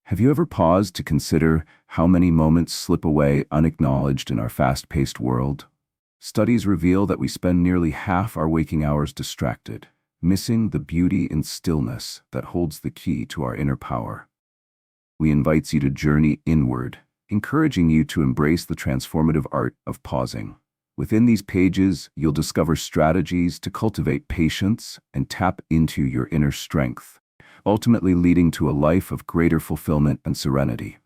Have you ever paused to consider how many moments slip away unacknowledged in our fast-paced world? Studies reveal that we spend nearly half our waking hours distracted, missing the beauty and stillness that holds the key to our inner power. We invite you to journey inward, encouraging you to embrace the transformative art of pausing. Within these pages, you'll discover strategies to cultivate patience and tap into your inner strength, ultimately leading to a life of greater fulfillment and serenity.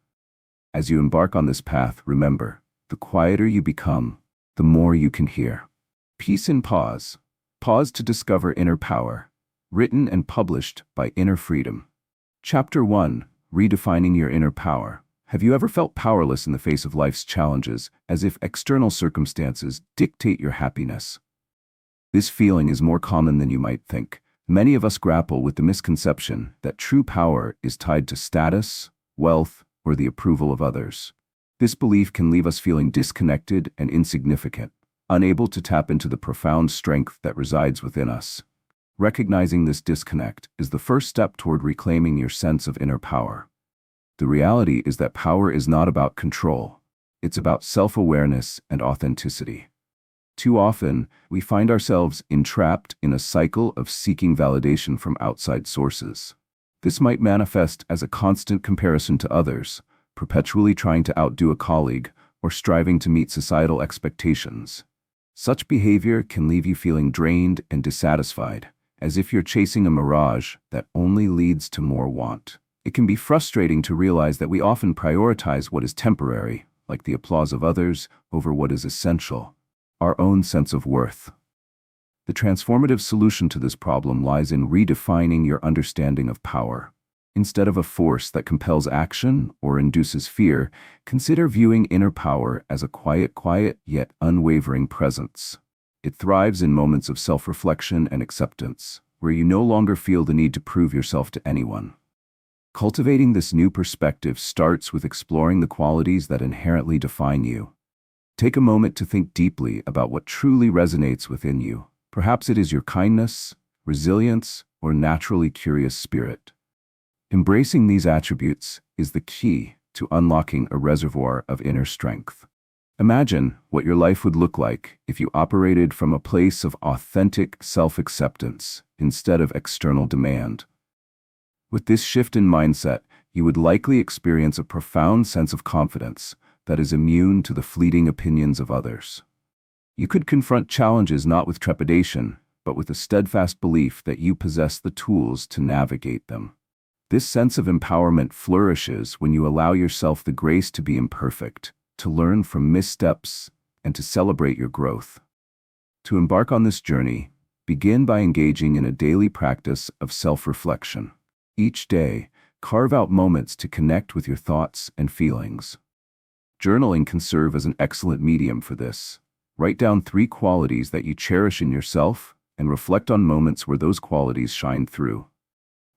As you embark on this path, remember, the quieter you become, the more you can hear. Peace in Pause. Pause to discover inner power. Written and published by Inner Freedom. Chapter 1. Redefining your inner power. Have you ever felt powerless in the face of life's challenges, as if external circumstances dictate your happiness? This feeling is more common than you might think. Many of us grapple with the misconception that true power is tied to status, wealth, or the approval of others. This belief can leave us feeling disconnected and insignificant, unable to tap into the profound strength that resides within us. Recognizing this disconnect is the first step toward reclaiming your sense of inner power. The reality is that power is not about control. It's about self-awareness and authenticity. Too often, we find ourselves entrapped in a cycle of seeking validation from outside sources. This might manifest as a constant comparison to others, perpetually trying to outdo a colleague, or striving to meet societal expectations. Such behavior can leave you feeling drained and dissatisfied, as if you're chasing a mirage that only leads to more want. It can be frustrating to realize that we often prioritize what is temporary, like the applause of others, over what is essential, our own sense of worth. The transformative solution to this problem lies in redefining your understanding of power. Instead of a force that compels action or induces fear, consider viewing inner power as a quiet yet unwavering presence. It thrives in moments of self-reflection and acceptance, where you no longer feel the need to prove yourself to anyone. Cultivating this new perspective starts with exploring the qualities that inherently define you. Take a moment to think deeply about what truly resonates within you. Perhaps it is your kindness, resilience, or naturally curious spirit. Embracing these attributes is the key to unlocking a reservoir of inner strength. Imagine what your life would look like if you operated from a place of authentic self-acceptance instead of external demand. With this shift in mindset, you would likely experience a profound sense of confidence that is immune to the fleeting opinions of others. You could confront challenges not with trepidation, but with a steadfast belief that you possess the tools to navigate them. This sense of empowerment flourishes when you allow yourself the grace to be imperfect, to learn from missteps, and to celebrate your growth. To embark on this journey, begin by engaging in a daily practice of self-reflection. Each day, carve out moments to connect with your thoughts and feelings. Journaling can serve as an excellent medium for this. Write down 3 qualities that you cherish in yourself and reflect on moments where those qualities shine through.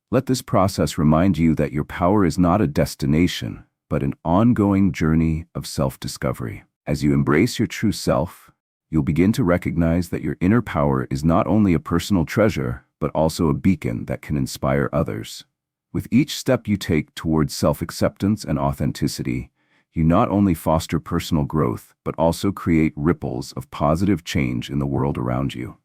Let this process remind you that your power is not a destination, but an ongoing journey of self-discovery. As you embrace your true self, you'll begin to recognize that your inner power is not only a personal treasure, but also a beacon that can inspire others. With each step you take towards self-acceptance and authenticity, you not only foster personal growth, but also create ripples of positive change in the world around you.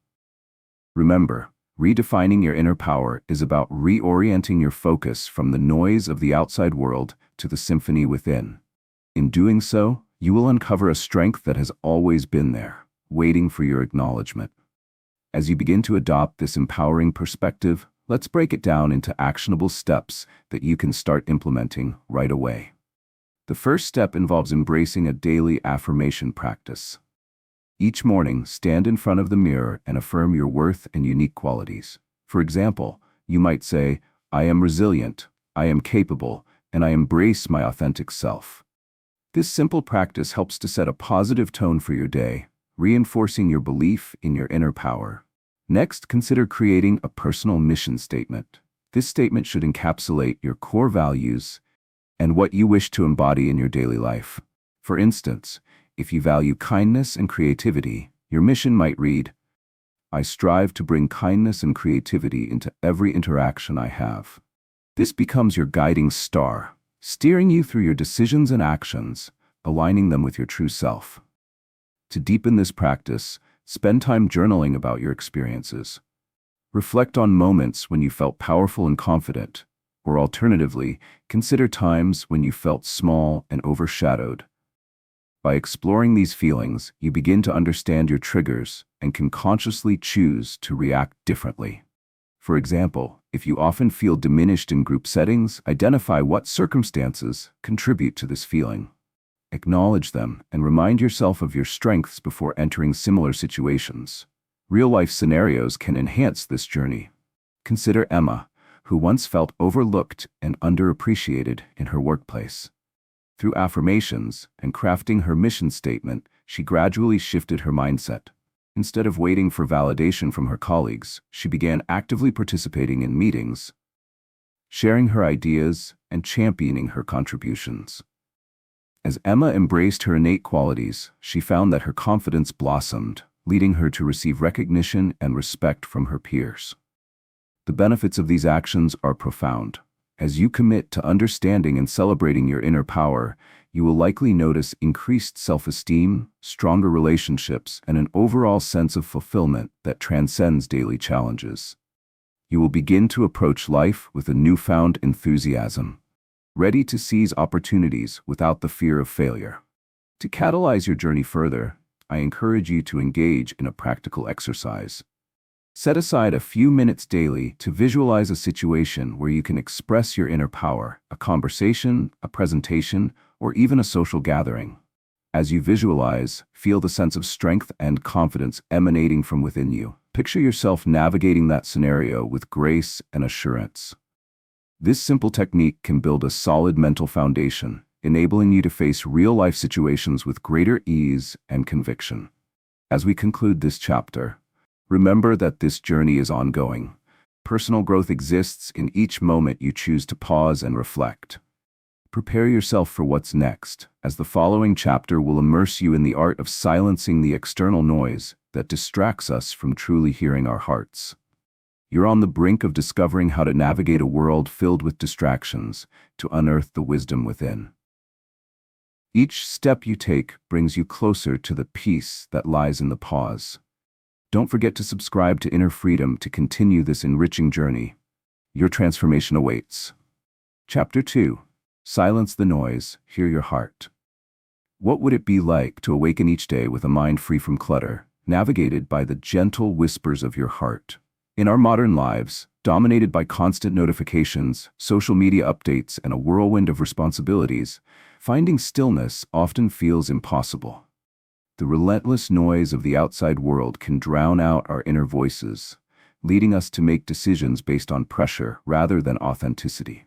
Remember, redefining your inner power is about reorienting your focus from the noise of the outside world to the symphony within. In doing so, you will uncover a strength that has always been there, waiting for your acknowledgement. As you begin to adopt this empowering perspective, let's break it down into actionable steps that you can start implementing right away. The first step involves embracing a daily affirmation practice. Each morning, stand in front of the mirror and affirm your worth and unique qualities. For example, you might say, "I am resilient, I am capable, and I embrace my authentic self." This simple practice helps to set a positive tone for your day, reinforcing your belief in your inner power. Next, consider creating a personal mission statement. This statement should encapsulate your core values and what you wish to embody in your daily life. For instance, if you value kindness and creativity, your mission might read, "I strive to bring kindness and creativity into every interaction I have." This becomes your guiding star, steering you through your decisions and actions, aligning them with your true self. To deepen this practice, spend time journaling about your experiences. Reflect on moments when you felt powerful and confident, or alternatively, consider times when you felt small and overshadowed. By exploring these feelings, you begin to understand your triggers and can consciously choose to react differently. For example, if you often feel diminished in group settings, identify what circumstances contribute to this feeling. Acknowledge them and remind yourself of your strengths before entering similar situations. Real-life scenarios can enhance this journey. Consider Emma, who once felt overlooked and underappreciated in her workplace. Through affirmations and crafting her mission statement, she gradually shifted her mindset. Instead of waiting for validation from her colleagues, she began actively participating in meetings, sharing her ideas, and championing her contributions. As Emma embraced her innate qualities, she found that her confidence blossomed, leading her to receive recognition and respect from her peers. The benefits of these actions are profound. As you commit to understanding and celebrating your inner power, you will likely notice increased self-esteem, stronger relationships, and an overall sense of fulfillment that transcends daily challenges. You will begin to approach life with a newfound enthusiasm, ready to seize opportunities without the fear of failure. To catalyze your journey further, I encourage you to engage in a practical exercise. Set aside a few minutes daily to visualize a situation where you can express your inner power, a conversation, a presentation, or even a social gathering. As you visualize, feel the sense of strength and confidence emanating from within you. Picture yourself navigating that scenario with grace and assurance. This simple technique can build a solid mental foundation, enabling you to face real-life situations with greater ease and conviction. As we conclude this chapter, remember that this journey is ongoing. Personal growth exists in each moment you choose to pause and reflect. Prepare yourself for what's next, as the following chapter will immerse you in the art of silencing the external noise that distracts us from truly hearing our hearts. You're on the brink of discovering how to navigate a world filled with distractions to unearth the wisdom within. Each step you take brings you closer to the peace that lies in the pause. Don't forget to subscribe to Inner Freedom to continue this enriching journey. Your transformation awaits. Chapter 2. Silence the noise, hear your heart. What would it be like to awaken each day with a mind free from clutter, navigated by the gentle whispers of your heart? In our modern lives, dominated by constant notifications, social media updates, and a whirlwind of responsibilities, finding stillness often feels impossible. The relentless noise of the outside world can drown out our inner voices, leading us to make decisions based on pressure rather than authenticity.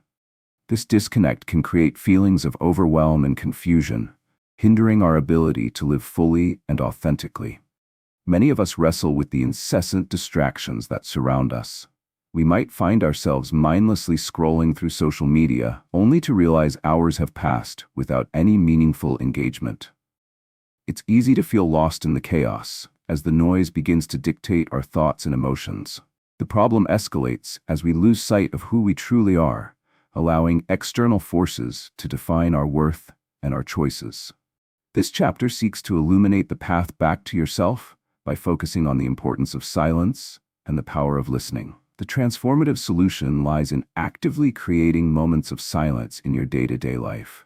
This disconnect can create feelings of overwhelm and confusion, hindering our ability to live fully and authentically. Many of us wrestle with the incessant distractions that surround us. We might find ourselves mindlessly scrolling through social media, only to realize hours have passed without any meaningful engagement. It's easy to feel lost in the chaos, as the noise begins to dictate our thoughts and emotions. The problem escalates as we lose sight of who we truly are, allowing external forces to define our worth and our choices. This chapter seeks to illuminate the path back to yourself by focusing on the importance of silence and the power of listening. The transformative solution lies in actively creating moments of silence in your day-to-day life.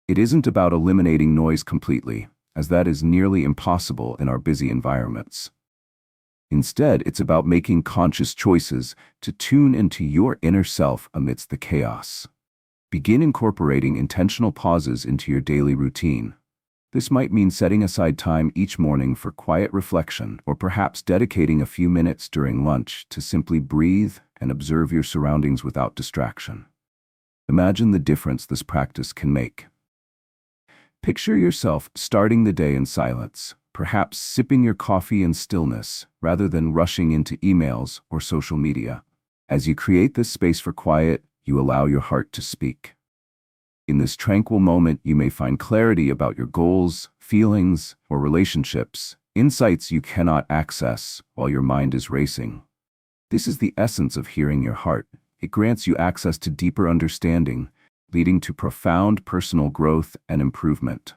It isn't about eliminating noise completely, as that is nearly impossible in our busy environments. Instead, it's about making conscious choices to tune into your inner self amidst the chaos. Begin incorporating intentional pauses into your daily routine. This might mean setting aside time each morning for quiet reflection, or perhaps dedicating a few minutes during lunch to simply breathe and observe your surroundings without distraction. Imagine the difference this practice can make. Picture yourself starting the day in silence, perhaps sipping your coffee in stillness rather than rushing into emails or social media. As you create this space for quiet, you allow your heart to speak. In this tranquil moment, you may find clarity about your goals, feelings, or relationships, insights you cannot access while your mind is racing. This is the essence of hearing your heart. It grants you access to deeper understanding, leading to profound personal growth and improvement.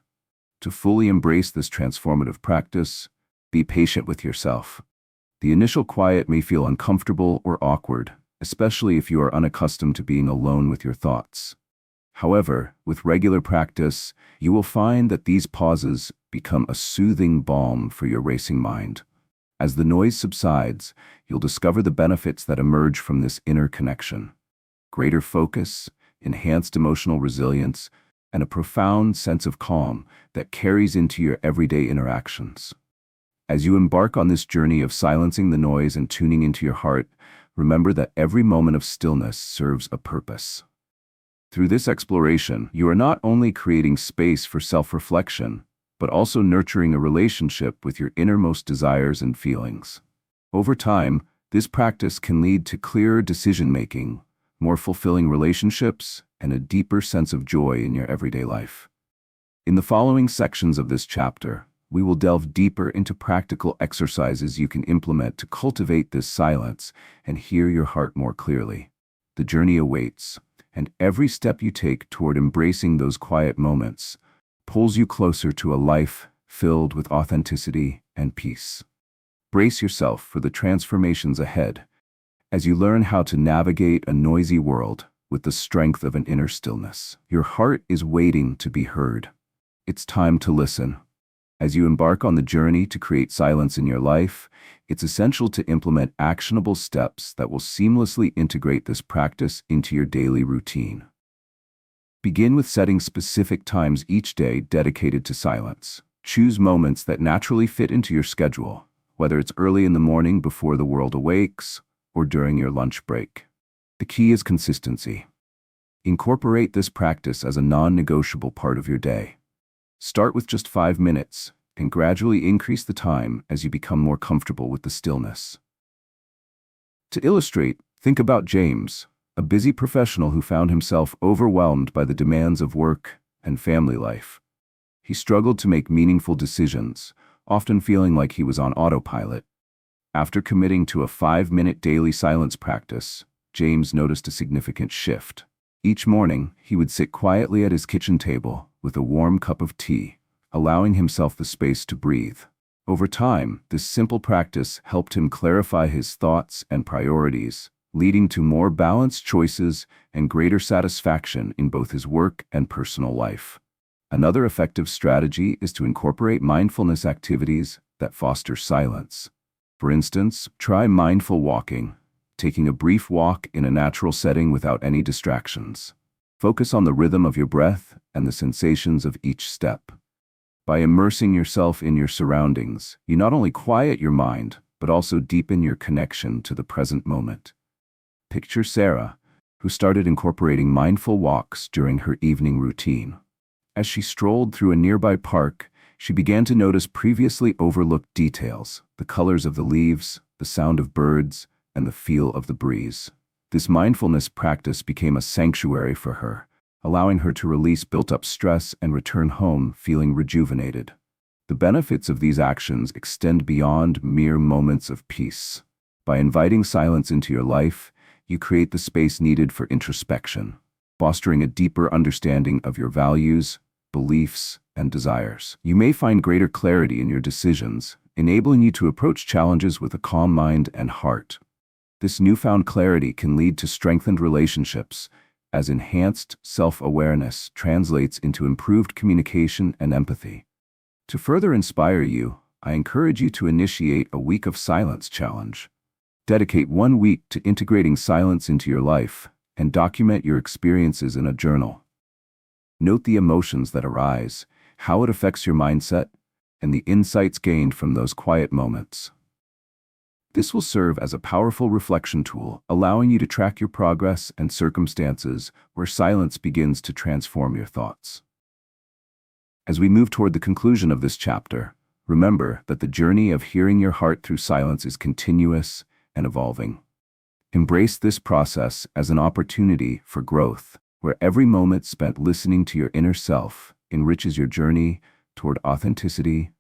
To fully embrace this transformative practice, be patient with yourself. The initial quiet may feel uncomfortable or awkward, especially if you are unaccustomed to being alone with your thoughts. However, with regular practice, you will find that these pauses become a soothing balm for your racing mind. As the noise subsides, you'll discover the benefits that emerge from this inner connection: greater focus, enhanced emotional resilience, and a profound sense of calm that carries into your everyday interactions. As you embark on this journey of silencing the noise and tuning into your heart, remember that every moment of stillness serves a purpose. Through this exploration, you are not only creating space for self-reflection, but also nurturing a relationship with your innermost desires and feelings. Over time, this practice can lead to clearer decision-making, more fulfilling relationships, and a deeper sense of joy in your everyday life. In the following sections of this chapter, we will delve deeper into practical exercises you can implement to cultivate this silence and hear your heart more clearly. The journey awaits, and every step you take toward embracing those quiet moments pulls you closer to a life filled with authenticity and peace. Brace yourself for the transformations ahead as you learn how to navigate a noisy world with the strength of an inner stillness. Your heart is waiting to be heard. It's time to listen. As you embark on the journey to create silence in your life, it's essential to implement actionable steps that will seamlessly integrate this practice into your daily routine. Begin with setting specific times each day dedicated to silence. Choose moments that naturally fit into your schedule, whether it's early in the morning before the world awakes or during your lunch break. The key is consistency. Incorporate this practice as a non-negotiable part of your day. Start with just 5 minutes and gradually increase the time as you become more comfortable with the stillness. To illustrate, think about James, a busy professional who found himself overwhelmed by the demands of work and family life. He struggled to make meaningful decisions, often feeling like he was on autopilot. After committing to a 5-minute daily silence practice, James noticed a significant shift. Each morning, he would sit quietly at his kitchen table with a warm cup of tea, allowing himself the space to breathe. Over time, this simple practice helped him clarify his thoughts and priorities, leading to more balanced choices and greater satisfaction in both his work and personal life. Another effective strategy is to incorporate mindfulness activities that foster silence. For instance, try mindful walking, taking a brief walk in a natural setting without any distractions. Focus on the rhythm of your breath and the sensations of each step. By immersing yourself in your surroundings, you not only quiet your mind, but also deepen your connection to the present moment. Picture Sarah, who started incorporating mindful walks during her evening routine. As she strolled through a nearby park, she began to notice previously overlooked details: the colors of the leaves, the sound of birds, and the feel of the breeze. This mindfulness practice became a sanctuary for her, allowing her to release built-up stress and return home feeling rejuvenated. The benefits of these actions extend beyond mere moments of peace. By inviting silence into your life, you create the space needed for introspection, fostering a deeper understanding of your values, beliefs, and desires. You may find greater clarity in your decisions, enabling you to approach challenges with a calm mind and heart. This newfound clarity can lead to strengthened relationships, as enhanced self-awareness translates into improved communication and empathy. To further inspire you, I encourage you to initiate a week of silence challenge. Dedicate 1 week to integrating silence into your life and document your experiences in a journal. Note the emotions that arise, how it affects your mindset, and the insights gained from those quiet moments. This will serve as a powerful reflection tool, allowing you to track your progress and circumstances where silence begins to transform your thoughts. As we move toward the conclusion of this chapter, remember that the journey of hearing your heart through silence is continuous and evolving. Embrace this process as an opportunity for growth, where every moment spent listening to your inner self enriches your journey toward authenticity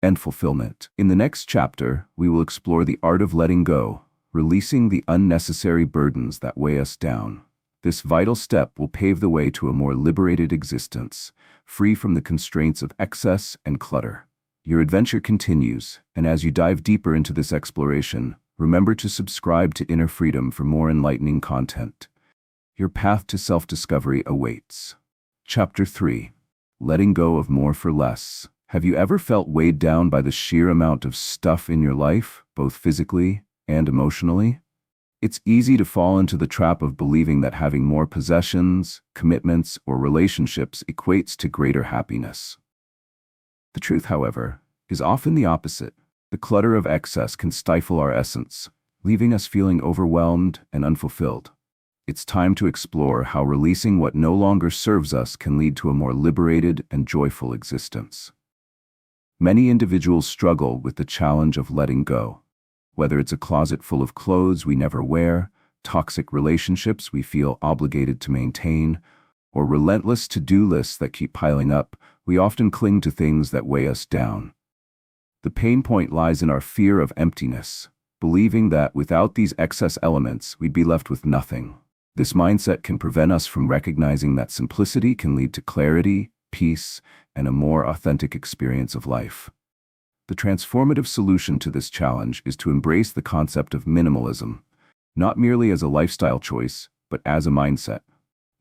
and fulfillment. In the next chapter, we will explore the art of letting go, releasing the unnecessary burdens that weigh us down. This vital step will pave the way to a more liberated existence, free from the constraints of excess and clutter. Your adventure continues, and as you dive deeper into this exploration, remember to subscribe to Inner Freedom for more enlightening content. Your path to self-discovery awaits. Chapter 3. Letting go of more for less. Have you ever felt weighed down by the sheer amount of stuff in your life, both physically and emotionally? It's easy to fall into the trap of believing that having more possessions, commitments, or relationships equates to greater happiness. The truth, however, is often the opposite. The clutter of excess can stifle our essence, leaving us feeling overwhelmed and unfulfilled. It's time to explore how releasing what no longer serves us can lead to a more liberated and joyful existence. Many individuals struggle with the challenge of letting go. Whether it's a closet full of clothes we never wear, toxic relationships we feel obligated to maintain, or relentless to-do lists that keep piling up, we often cling to things that weigh us down. The pain point lies in our fear of emptiness, believing that without these excess elements, we'd be left with nothing. This mindset can prevent us from recognizing that simplicity can lead to clarity, peace, and a more authentic experience of life. The transformative solution to this challenge is to embrace the concept of minimalism, not merely as a lifestyle choice, but as a mindset.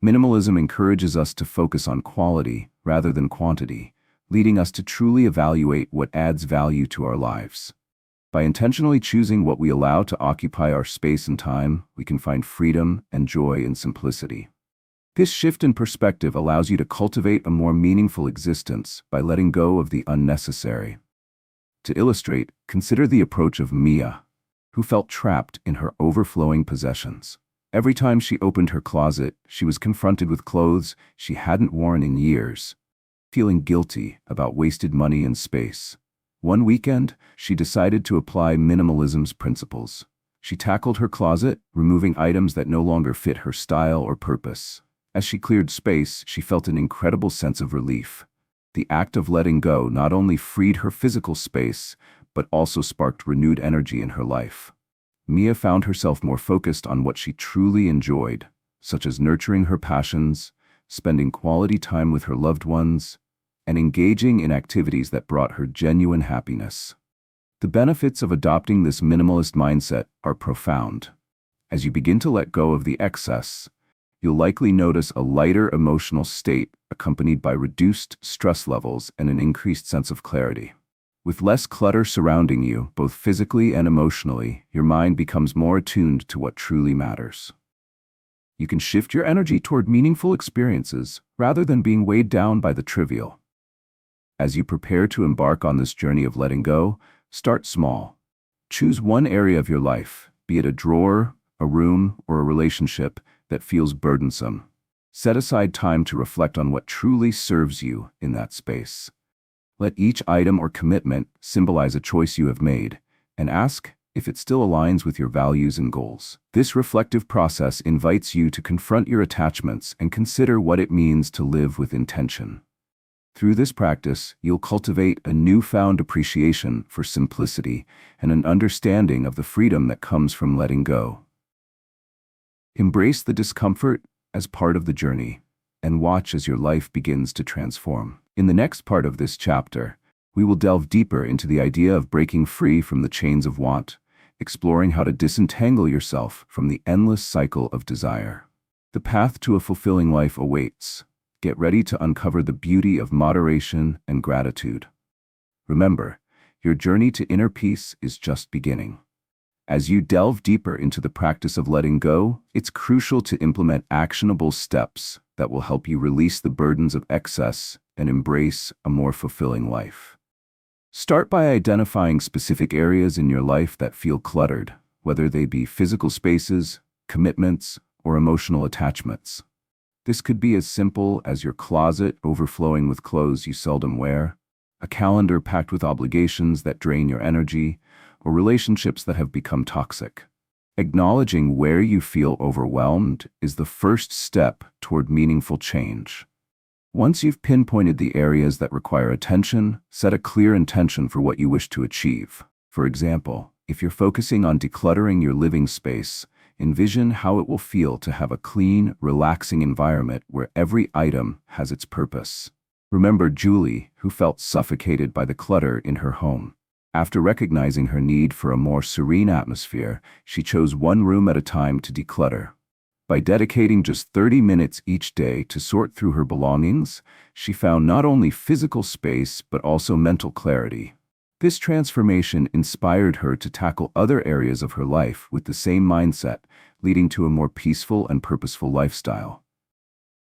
Minimalism encourages us to focus on quality rather than quantity, leading us to truly evaluate what adds value to our lives. By intentionally choosing what we allow to occupy our space and time, we can find freedom and joy in simplicity. This shift in perspective allows you to cultivate a more meaningful existence by letting go of the unnecessary. To illustrate, consider the approach of Mia, who felt trapped in her overflowing possessions. Every time she opened her closet, she was confronted with clothes she hadn't worn in years, feeling guilty about wasted money and space. One weekend, she decided to apply minimalism's principles. She tackled her closet, removing items that no longer fit her style or purpose. As she cleared space, she felt an incredible sense of relief. The act of letting go not only freed her physical space, but also sparked renewed energy in her life. Mia found herself more focused on what she truly enjoyed, such as nurturing her passions, spending quality time with her loved ones, and engaging in activities that brought her genuine happiness. The benefits of adopting this minimalist mindset are profound. As you begin to let go of the excess, you'll likely notice a lighter emotional state accompanied by reduced stress levels and an increased sense of clarity. With less clutter surrounding you, both physically and emotionally, your mind becomes more attuned to what truly matters. You can shift your energy toward meaningful experiences rather than being weighed down by the trivial. As you prepare to embark on this journey of letting go, start small. Choose one area of your life, be it a drawer, a room, or a relationship, that feels burdensome. Set aside time to reflect on what truly serves you in that space. Let each item or commitment symbolize a choice you have made, and ask if it still aligns with your values and goals. This reflective process invites you to confront your attachments and consider what it means to live with intention. Through this practice, you'll cultivate a newfound appreciation for simplicity and an understanding of the freedom that comes from letting go. Embrace the discomfort as part of the journey, and watch as your life begins to transform. In the next part of this chapter, we will delve deeper into the idea of breaking free from the chains of want, exploring how to disentangle yourself from the endless cycle of desire. The path to a fulfilling life awaits. Get ready to uncover the beauty of moderation and gratitude. Remember, your journey to inner peace is just beginning. As you delve deeper into the practice of letting go, it's crucial to implement actionable steps that will help you release the burdens of excess and embrace a more fulfilling life. Start by identifying specific areas in your life that feel cluttered, whether they be physical spaces, commitments, or emotional attachments. This could be as simple as your closet overflowing with clothes you seldom wear, a calendar packed with obligations that drain your energy, or relationships that have become toxic. Acknowledging where you feel overwhelmed is the first step toward meaningful change. Once you've pinpointed the areas that require attention, set a clear intention for what you wish to achieve. For example, if you're focusing on decluttering your living space, Envision how it will feel to have a clean, relaxing environment where every item has its purpose. Remember Julie, who felt suffocated by the clutter in her home. After recognizing her need for a more serene atmosphere, she chose one room at a time to declutter. By dedicating just 30 minutes each day to sort through her belongings, she found not only physical space but also mental clarity. This transformation inspired her to tackle other areas of her life with the same mindset, leading to a more peaceful and purposeful lifestyle.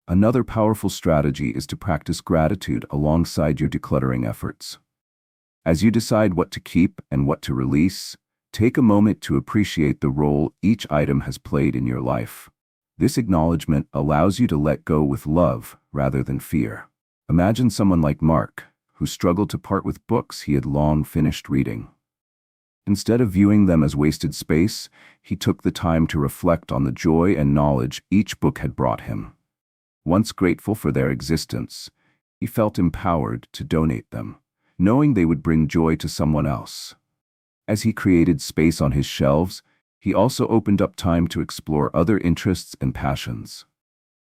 Another powerful strategy is to practice gratitude alongside your decluttering efforts. As you decide what to keep and what to release, take a moment to appreciate the role each item has played in your life. This acknowledgement allows you to let go with love rather than fear. Imagine someone like Mark, who struggled to part with books he had long finished reading. Instead of viewing them as wasted space, he took the time to reflect on the joy and knowledge each book had brought him. Once grateful for their existence, he felt empowered to donate them, knowing they would bring joy to someone else. As he created space on his shelves, he also opened up time to explore other interests and passions.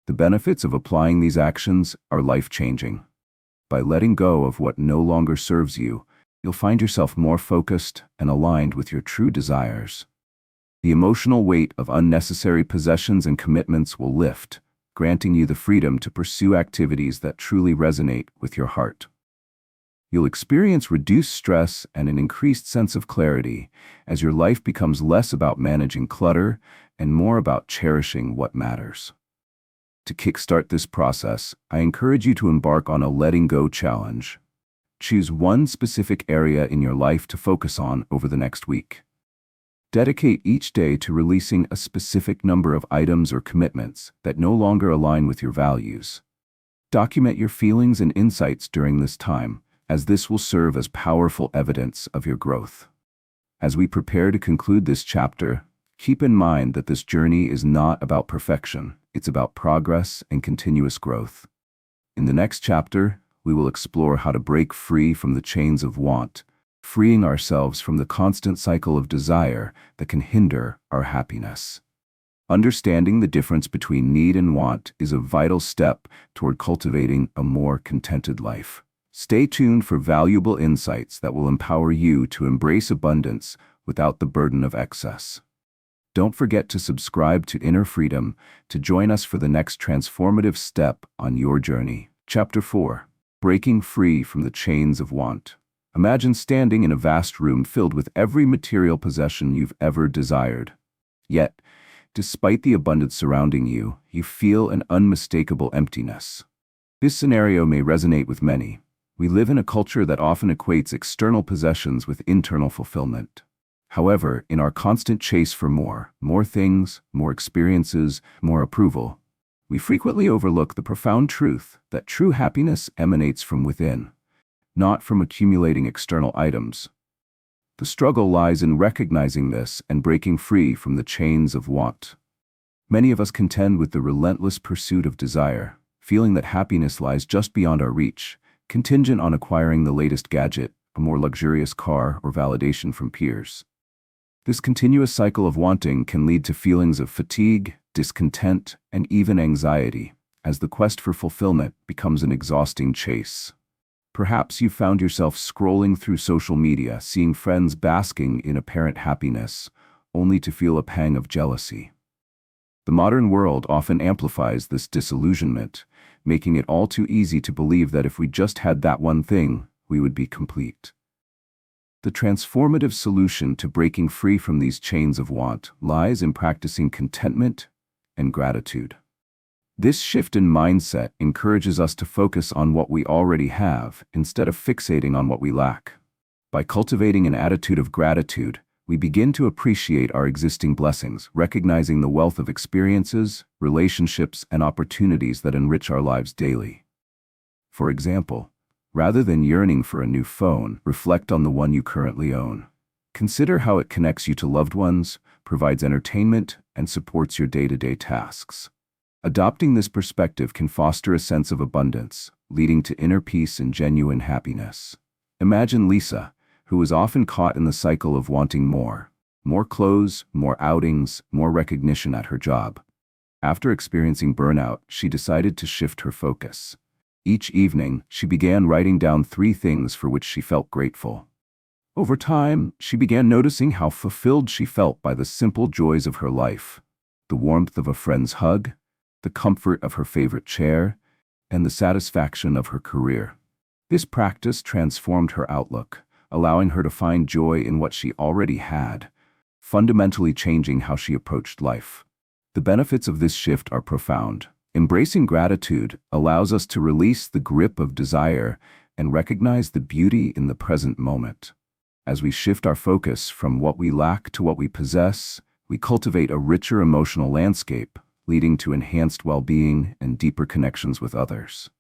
The benefits of applying these actions are life-changing. By letting go of what no longer serves you, you'll find yourself more focused and aligned with your true desires. The emotional weight of unnecessary possessions and commitments will lift, granting you the freedom to pursue activities that truly resonate with your heart. You'll experience reduced stress and an increased sense of clarity as your life becomes less about managing clutter and more about cherishing what matters. To kickstart this process, I encourage you to embark on a letting go challenge. Choose one specific area in your life to focus on over the next week. Dedicate each day to releasing a specific number of items or commitments that no longer align with your values. Document your feelings and insights during this time, as this will serve as powerful evidence of your growth. As we prepare to conclude this chapter, keep in mind that this journey is not about perfection, it's about progress and continuous growth. In the next chapter, we will explore how to break free from the chains of want, freeing ourselves from the constant cycle of desire that can hinder our happiness. Understanding the difference between need and want is a vital step toward cultivating a more contented life. Stay tuned for valuable insights that will empower you to embrace abundance without the burden of excess. Don't forget to subscribe to Inner Freedom to join us for the next transformative step on your journey. Chapter 4. Breaking Free from the Chains of Want. Imagine standing in a vast room filled with every material possession you've ever desired. Yet, despite the abundance surrounding you, you feel an unmistakable emptiness. This scenario may resonate with many. We live in a culture that often equates external possessions with internal fulfillment. However, in our constant chase for more things, more experiences, more approval, we frequently overlook the profound truth that true happiness emanates from within, not from accumulating external items. The struggle lies in recognizing this and breaking free from the chains of want. Many of us contend with the relentless pursuit of desire, feeling that happiness lies just beyond our reach, contingent on acquiring the latest gadget, a more luxurious car, or validation from peers. This continuous cycle of wanting can lead to feelings of fatigue, discontent, and even anxiety, as the quest for fulfillment becomes an exhausting chase. Perhaps you found yourself scrolling through social media, seeing friends basking in apparent happiness, only to feel a pang of jealousy. The modern world often amplifies this disillusionment, making it all too easy to believe that if we just had that one thing, we would be complete. The transformative solution to breaking free from these chains of want lies in practicing contentment and gratitude. This shift in mindset encourages us to focus on what we already have instead of fixating on what we lack. By cultivating an attitude of gratitude, we begin to appreciate our existing blessings, recognizing the wealth of experiences, relationships, and opportunities that enrich our lives daily. For example, rather than yearning for a new phone, reflect on the one you currently own. Consider how it connects you to loved ones, provides entertainment, and supports your day-to-day tasks. Adopting this perspective can foster a sense of abundance, leading to inner peace and genuine happiness. Imagine Lisa, who was often caught in the cycle of wanting more. More clothes, more outings, more recognition at her job. After experiencing burnout, she decided to shift her focus. Each evening, she began writing down 3 things for which she felt grateful. Over time, she began noticing how fulfilled she felt by the simple joys of her life: the warmth of a friend's hug, the comfort of her favorite chair, and the satisfaction of her career. This practice transformed her outlook, allowing her to find joy in what she already had, fundamentally changing how she approached life. The benefits of this shift are profound. Embracing gratitude allows us to release the grip of desire and recognize the beauty in the present moment. As we shift our focus from what we lack to what we possess, we cultivate a richer emotional landscape, leading to enhanced well-being and deeper connections with others.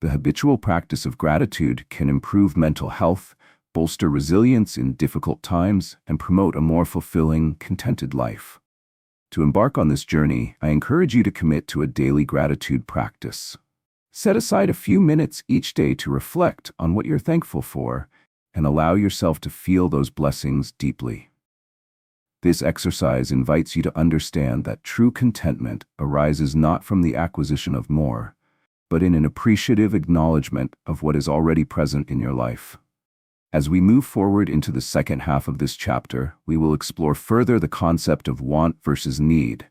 The habitual practice of gratitude can improve mental health, bolster resilience in difficult times, and promote a more fulfilling, contented life. To embark on this journey, I encourage you to commit to a daily gratitude practice. Set aside a few minutes each day to reflect on what you're thankful for and allow yourself to feel those blessings deeply. This exercise invites you to understand that true contentment arises not from the acquisition of more, but in an appreciative acknowledgement of what is already present in your life. As we move forward into the second half of this chapter, we will explore further the concept of want versus need,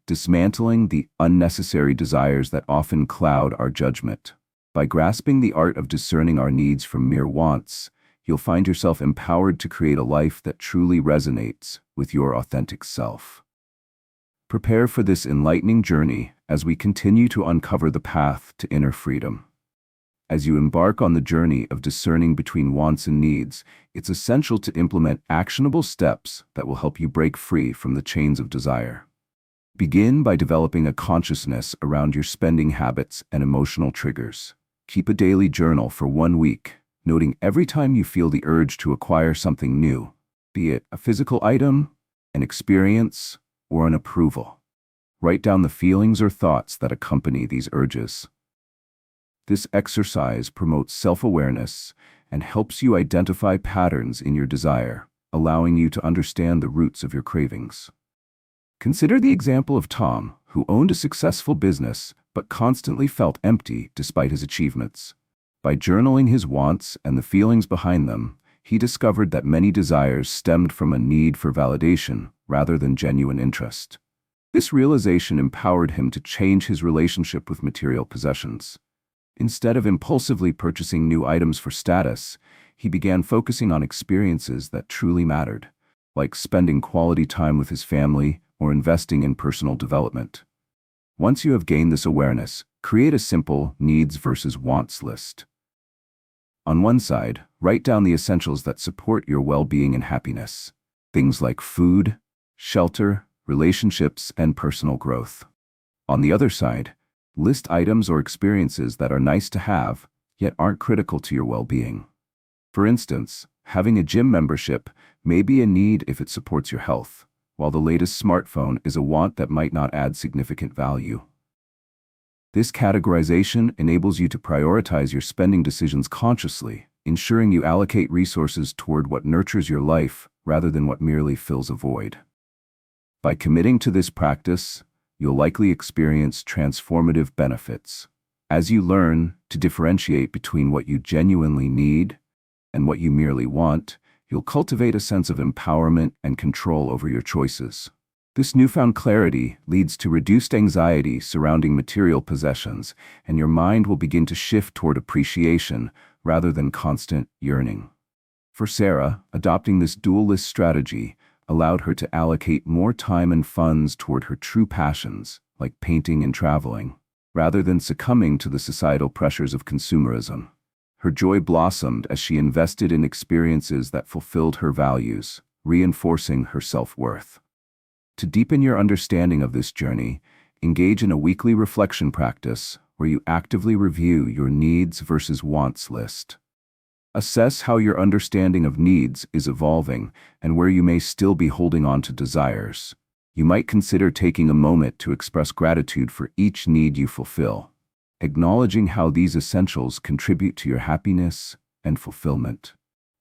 dismantling the unnecessary desires that often cloud our judgment. By grasping the art of discerning our needs from mere wants, you'll find yourself empowered to create a life that truly resonates with your authentic self. Prepare for this enlightening journey as we continue to uncover the path to inner freedom. As you embark on the journey of discerning between wants and needs, it's essential to implement actionable steps that will help you break free from the chains of desire. Begin by developing a consciousness around your spending habits and emotional triggers. Keep a daily journal for 1 week, noting every time you feel the urge to acquire something new, be it a physical item, an experience, or an approval. Write down the feelings or thoughts that accompany these urges. This exercise promotes self-awareness and helps you identify patterns in your desire, allowing you to understand the roots of your cravings. Consider the example of Tom, who owned a successful business but constantly felt empty despite his achievements. By journaling his wants and the feelings behind them, he discovered that many desires stemmed from a need for validation rather than genuine interest. This realization empowered him to change his relationship with material possessions. Instead of impulsively purchasing new items for status, he began focusing on experiences that truly mattered, like spending quality time with his family or investing in personal development. Once you have gained this awareness, create a simple needs versus wants list. On one side, write down the essentials that support your well-being and happiness, things like food, shelter, relationships, and personal growth. On the other side, list items or experiences that are nice to have, yet aren't critical to your well-being. For instance, having a gym membership may be a need if it supports your health, while the latest smartphone is a want that might not add significant value. This categorization enables you to prioritize your spending decisions consciously, ensuring you allocate resources toward what nurtures your life rather than what merely fills a void. By committing to this practice, you'll likely experience transformative benefits. As you learn to differentiate between what you genuinely need and what you merely want, you'll cultivate a sense of empowerment and control over your choices. This newfound clarity leads to reduced anxiety surrounding material possessions, and your mind will begin to shift toward appreciation rather than constant yearning. For Sarah, adopting this dual-list strategy allowed her to allocate more time and funds toward her true passions, like painting and traveling, rather than succumbing to the societal pressures of consumerism. Her joy blossomed as she invested in experiences that fulfilled her values, reinforcing her self-worth. To deepen your understanding of this journey, engage in a weekly reflection practice where you actively review your needs versus wants list. Assess how your understanding of needs is evolving and where you may still be holding on to desires. You might consider taking a moment to express gratitude for each need you fulfill, acknowledging how these essentials contribute to your happiness and fulfillment.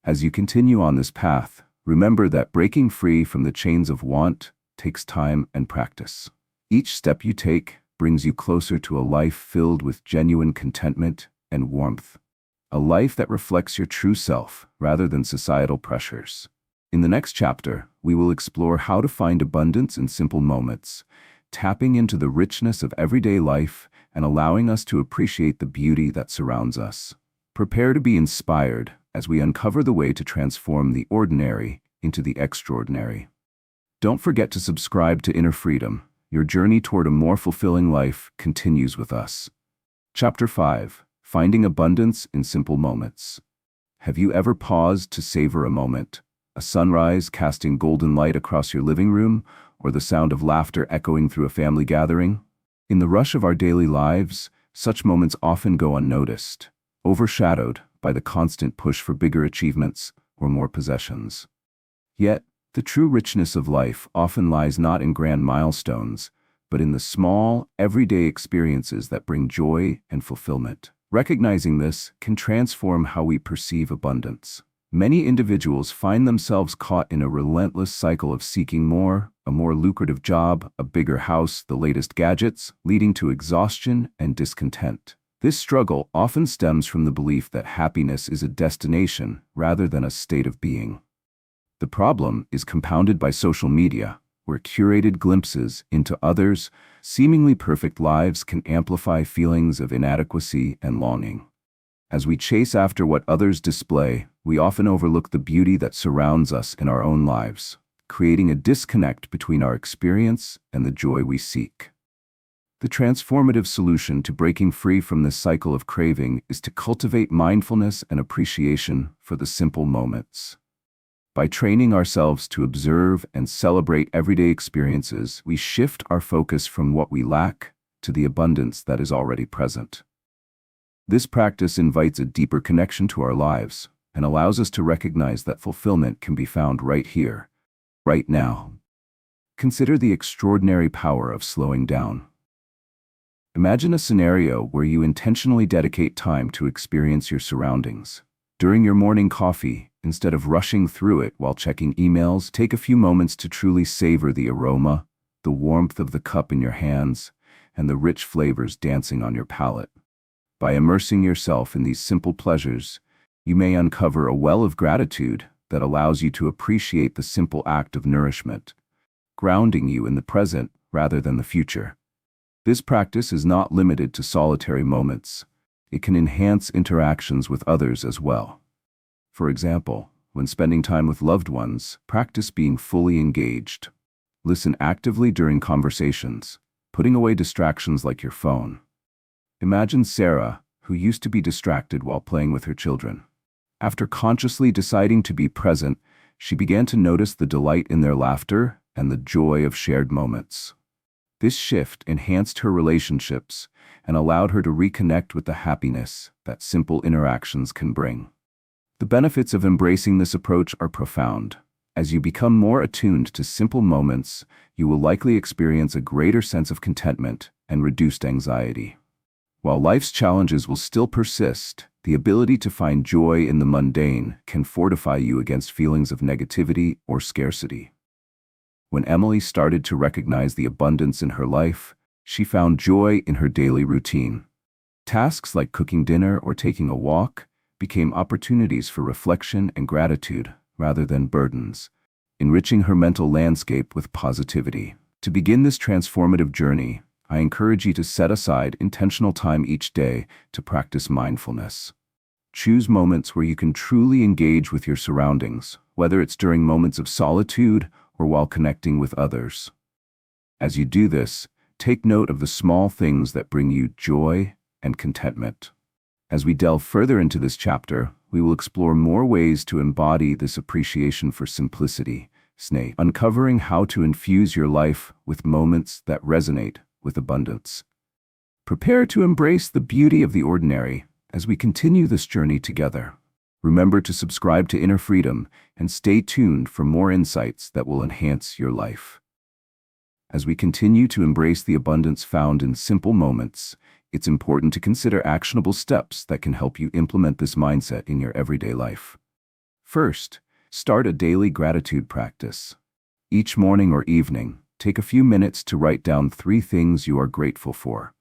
As you continue on this path, Remember that breaking free from the chains of want takes time and practice. Each step you take brings you closer to a life filled with genuine contentment and warmth. A life that reflects your true self rather than societal pressures. In the next chapter, we will explore how to find abundance in simple moments, tapping into the richness of everyday life and allowing us to appreciate the beauty that surrounds us. Prepare to be inspired as we uncover the way to transform the ordinary into the extraordinary. Don't forget to subscribe to Inner Freedom. Your journey toward a more fulfilling life continues with us. Chapter 5. Finding Abundance in Simple Moments. Have you ever paused to savor a moment? A sunrise casting golden light across your living room, or the sound of laughter echoing through a family gathering? In the rush of our daily lives, such moments often go unnoticed, overshadowed by the constant push for bigger achievements or more possessions. Yet, the true richness of life often lies not in grand milestones, but in the small, everyday experiences that bring joy and fulfillment. Recognizing this can transform how we perceive abundance. Many individuals find themselves caught in a relentless cycle of seeking more, a more lucrative job, a bigger house, the latest gadgets, leading to exhaustion and discontent. This struggle often stems from the belief that happiness is a destination rather than a state of being. The problem is compounded by social media, where curated glimpses into others' seemingly perfect lives can amplify feelings of inadequacy and longing. As we chase after what others display, we often overlook the beauty that surrounds us in our own lives, creating a disconnect between our experience and the joy we seek. The transformative solution to breaking free from this cycle of craving is to cultivate mindfulness and appreciation for the simple moments. By training ourselves to observe and celebrate everyday experiences, we shift our focus from what we lack to the abundance that is already present. This practice invites a deeper connection to our lives and allows us to recognize that fulfillment can be found right here, right now. Consider the extraordinary power of slowing down. Imagine a scenario where you intentionally dedicate time to experience your surroundings. During your morning coffee, instead of rushing through it while checking emails, take a few moments to truly savor the aroma, the warmth of the cup in your hands, and the rich flavors dancing on your palate. By immersing yourself in these simple pleasures, you may uncover a well of gratitude that allows you to appreciate the simple act of nourishment, grounding you in the present rather than the future. This practice is not limited to solitary moments. It can enhance interactions with others as well. For example, when spending time with loved ones, practice being fully engaged. Listen actively during conversations, putting away distractions like your phone. Imagine Sarah, who used to be distracted while playing with her children. After consciously deciding to be present, she began to notice the delight in their laughter and the joy of shared moments. This shift enhanced her relationships and allowed her to reconnect with the happiness that simple interactions can bring. The benefits of embracing this approach are profound. As you become more attuned to simple moments, you will likely experience a greater sense of contentment and reduced anxiety. While life's challenges will still persist, the ability to find joy in the mundane can fortify you against feelings of negativity or scarcity. When Emily started to recognize the abundance in her life, she found joy in her daily routine. Tasks like cooking dinner or taking a walk became opportunities for reflection and gratitude rather than burdens, enriching her mental landscape with positivity. To begin this transformative journey, I encourage you to set aside intentional time each day to practice mindfulness. Choose moments where you can truly engage with your surroundings, whether it's during moments of solitude or while connecting with others. As you do this, take note of the small things that bring you joy and contentment. As we delve further into this chapter, we will explore more ways to embody this appreciation for simplicity, uncovering how to infuse your life with moments that resonate with abundance. Prepare to embrace the beauty of the ordinary as we continue this journey together. Remember to subscribe to Inner Freedom and stay tuned for more insights that will enhance your life. As we continue to embrace the abundance found in simple moments, it's important to consider actionable steps that can help you implement this mindset in your everyday life. First, Start a daily gratitude practice. Each morning or evening, take a few minutes to write down 3 things you are grateful for.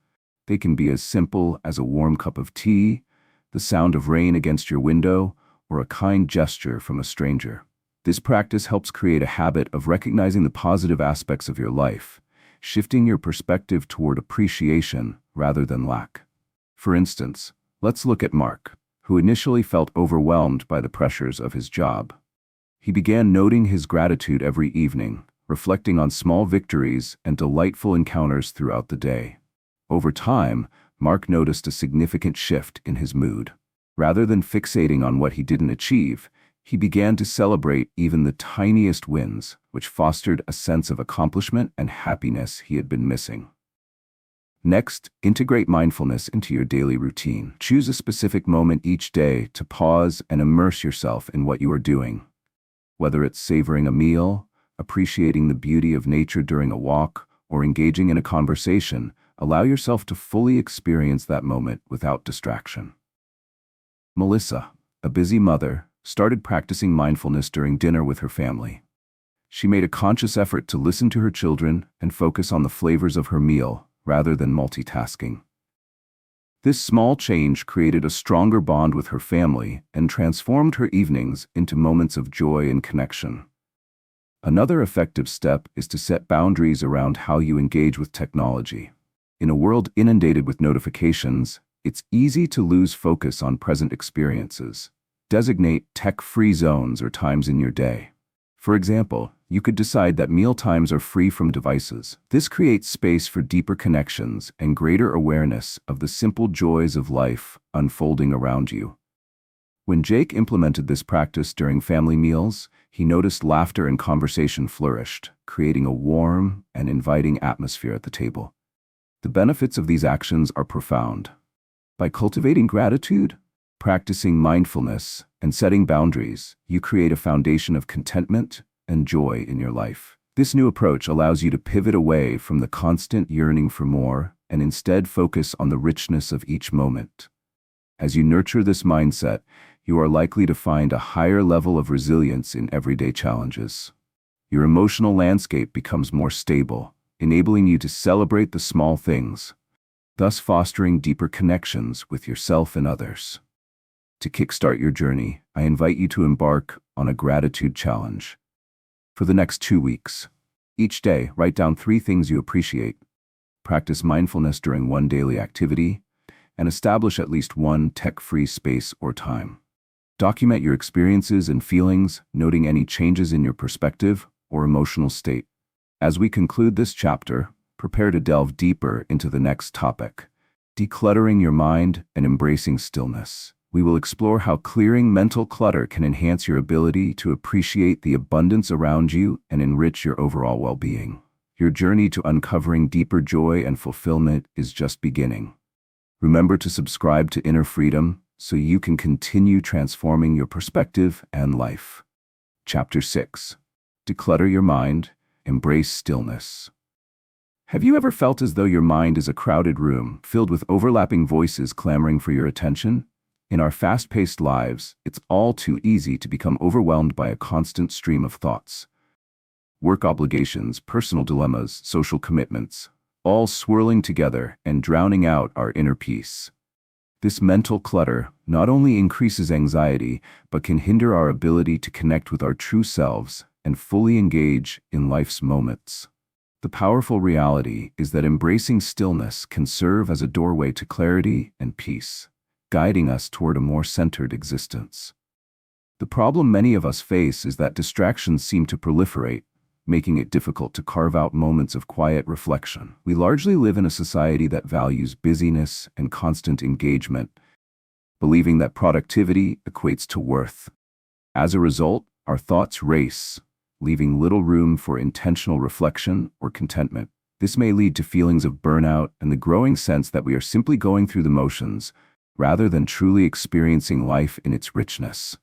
They can be as simple as a warm cup of tea, the sound of rain against your window, or a kind gesture from a stranger. This practice helps create a habit of recognizing the positive aspects of your life, shifting your perspective toward appreciation rather than lack. For instance, let's look at Mark, who initially felt overwhelmed by the pressures of his job. He began noting his gratitude every evening, reflecting on small victories and delightful encounters throughout the day. Over time, Mark noticed a significant shift in his mood. Rather than fixating on what he didn't achieve, he began to celebrate even the tiniest wins, which fostered a sense of accomplishment and happiness he had been missing. Next, integrate mindfulness into your daily routine. Choose a specific moment each day to pause and immerse yourself in what you are doing. Whether it's savoring a meal, appreciating the beauty of nature during a walk, or engaging in a conversation, allow yourself to fully experience that moment without distraction. Melissa, a busy mother, started practicing mindfulness during dinner with her family. She made a conscious effort to listen to her children and focus on the flavors of her meal rather than multitasking. This small change created a stronger bond with her family and transformed her evenings into moments of joy and connection. Another effective step is to set boundaries around how you engage with technology. In a world inundated with notifications, it's easy to lose focus on present experiences. Designate tech-free zones or times in your day. For example, you could decide that meal times are free from devices. This creates space for deeper connections and greater awareness of the simple joys of life unfolding around you. When Jake implemented this practice during family meals, he noticed laughter and conversation flourished, creating a warm and inviting atmosphere at the table. The benefits of these actions are profound. By cultivating gratitude, practicing mindfulness, and setting boundaries, you create a foundation of contentment and joy in your life. This new approach allows you to pivot away from the constant yearning for more and instead focus on the richness of each moment. As you nurture this mindset, you are likely to find a higher level of resilience in everyday challenges. Your emotional landscape becomes more stable, enabling you to celebrate the small things, thus fostering deeper connections with yourself and others. To kickstart your journey, I invite you to embark on a gratitude challenge. For the next 2 weeks, each day, write down 3 things you appreciate, practice mindfulness during one daily activity, and establish at least one tech-free space or time. Document your experiences and feelings, noting any changes in your perspective or emotional state. As we conclude this chapter, prepare to delve deeper into the next topic, decluttering your mind and embracing stillness. We will explore how clearing mental clutter can enhance your ability to appreciate the abundance around you and enrich your overall well-being. Your journey to uncovering deeper joy and fulfillment is just beginning. Remember to subscribe to Inner Freedom so you can continue transforming your perspective and life. Chapter 6. Declutter your mind, embrace stillness. Have you ever felt as though your mind is a crowded room filled with overlapping voices clamoring for your attention? In our fast-paced lives, it's all too easy to become overwhelmed by a constant stream of thoughts. Work obligations, personal dilemmas, social commitments, all swirling together and drowning out our inner peace. This mental clutter not only increases anxiety, but can hinder our ability to connect with our true selves and fully engage in life's moments. The powerful reality is that embracing stillness can serve as a doorway to clarity and peace, guiding us toward a more centered existence. The problem many of us face is that distractions seem to proliferate, making it difficult to carve out moments of quiet reflection. We largely live in a society that values busyness and constant engagement, believing that productivity equates to worth. As a result, our thoughts race, leaving little room for intentional reflection or contentment. This may lead to feelings of burnout and the growing sense that we are simply going through the motions, rather than truly experiencing life in its richness.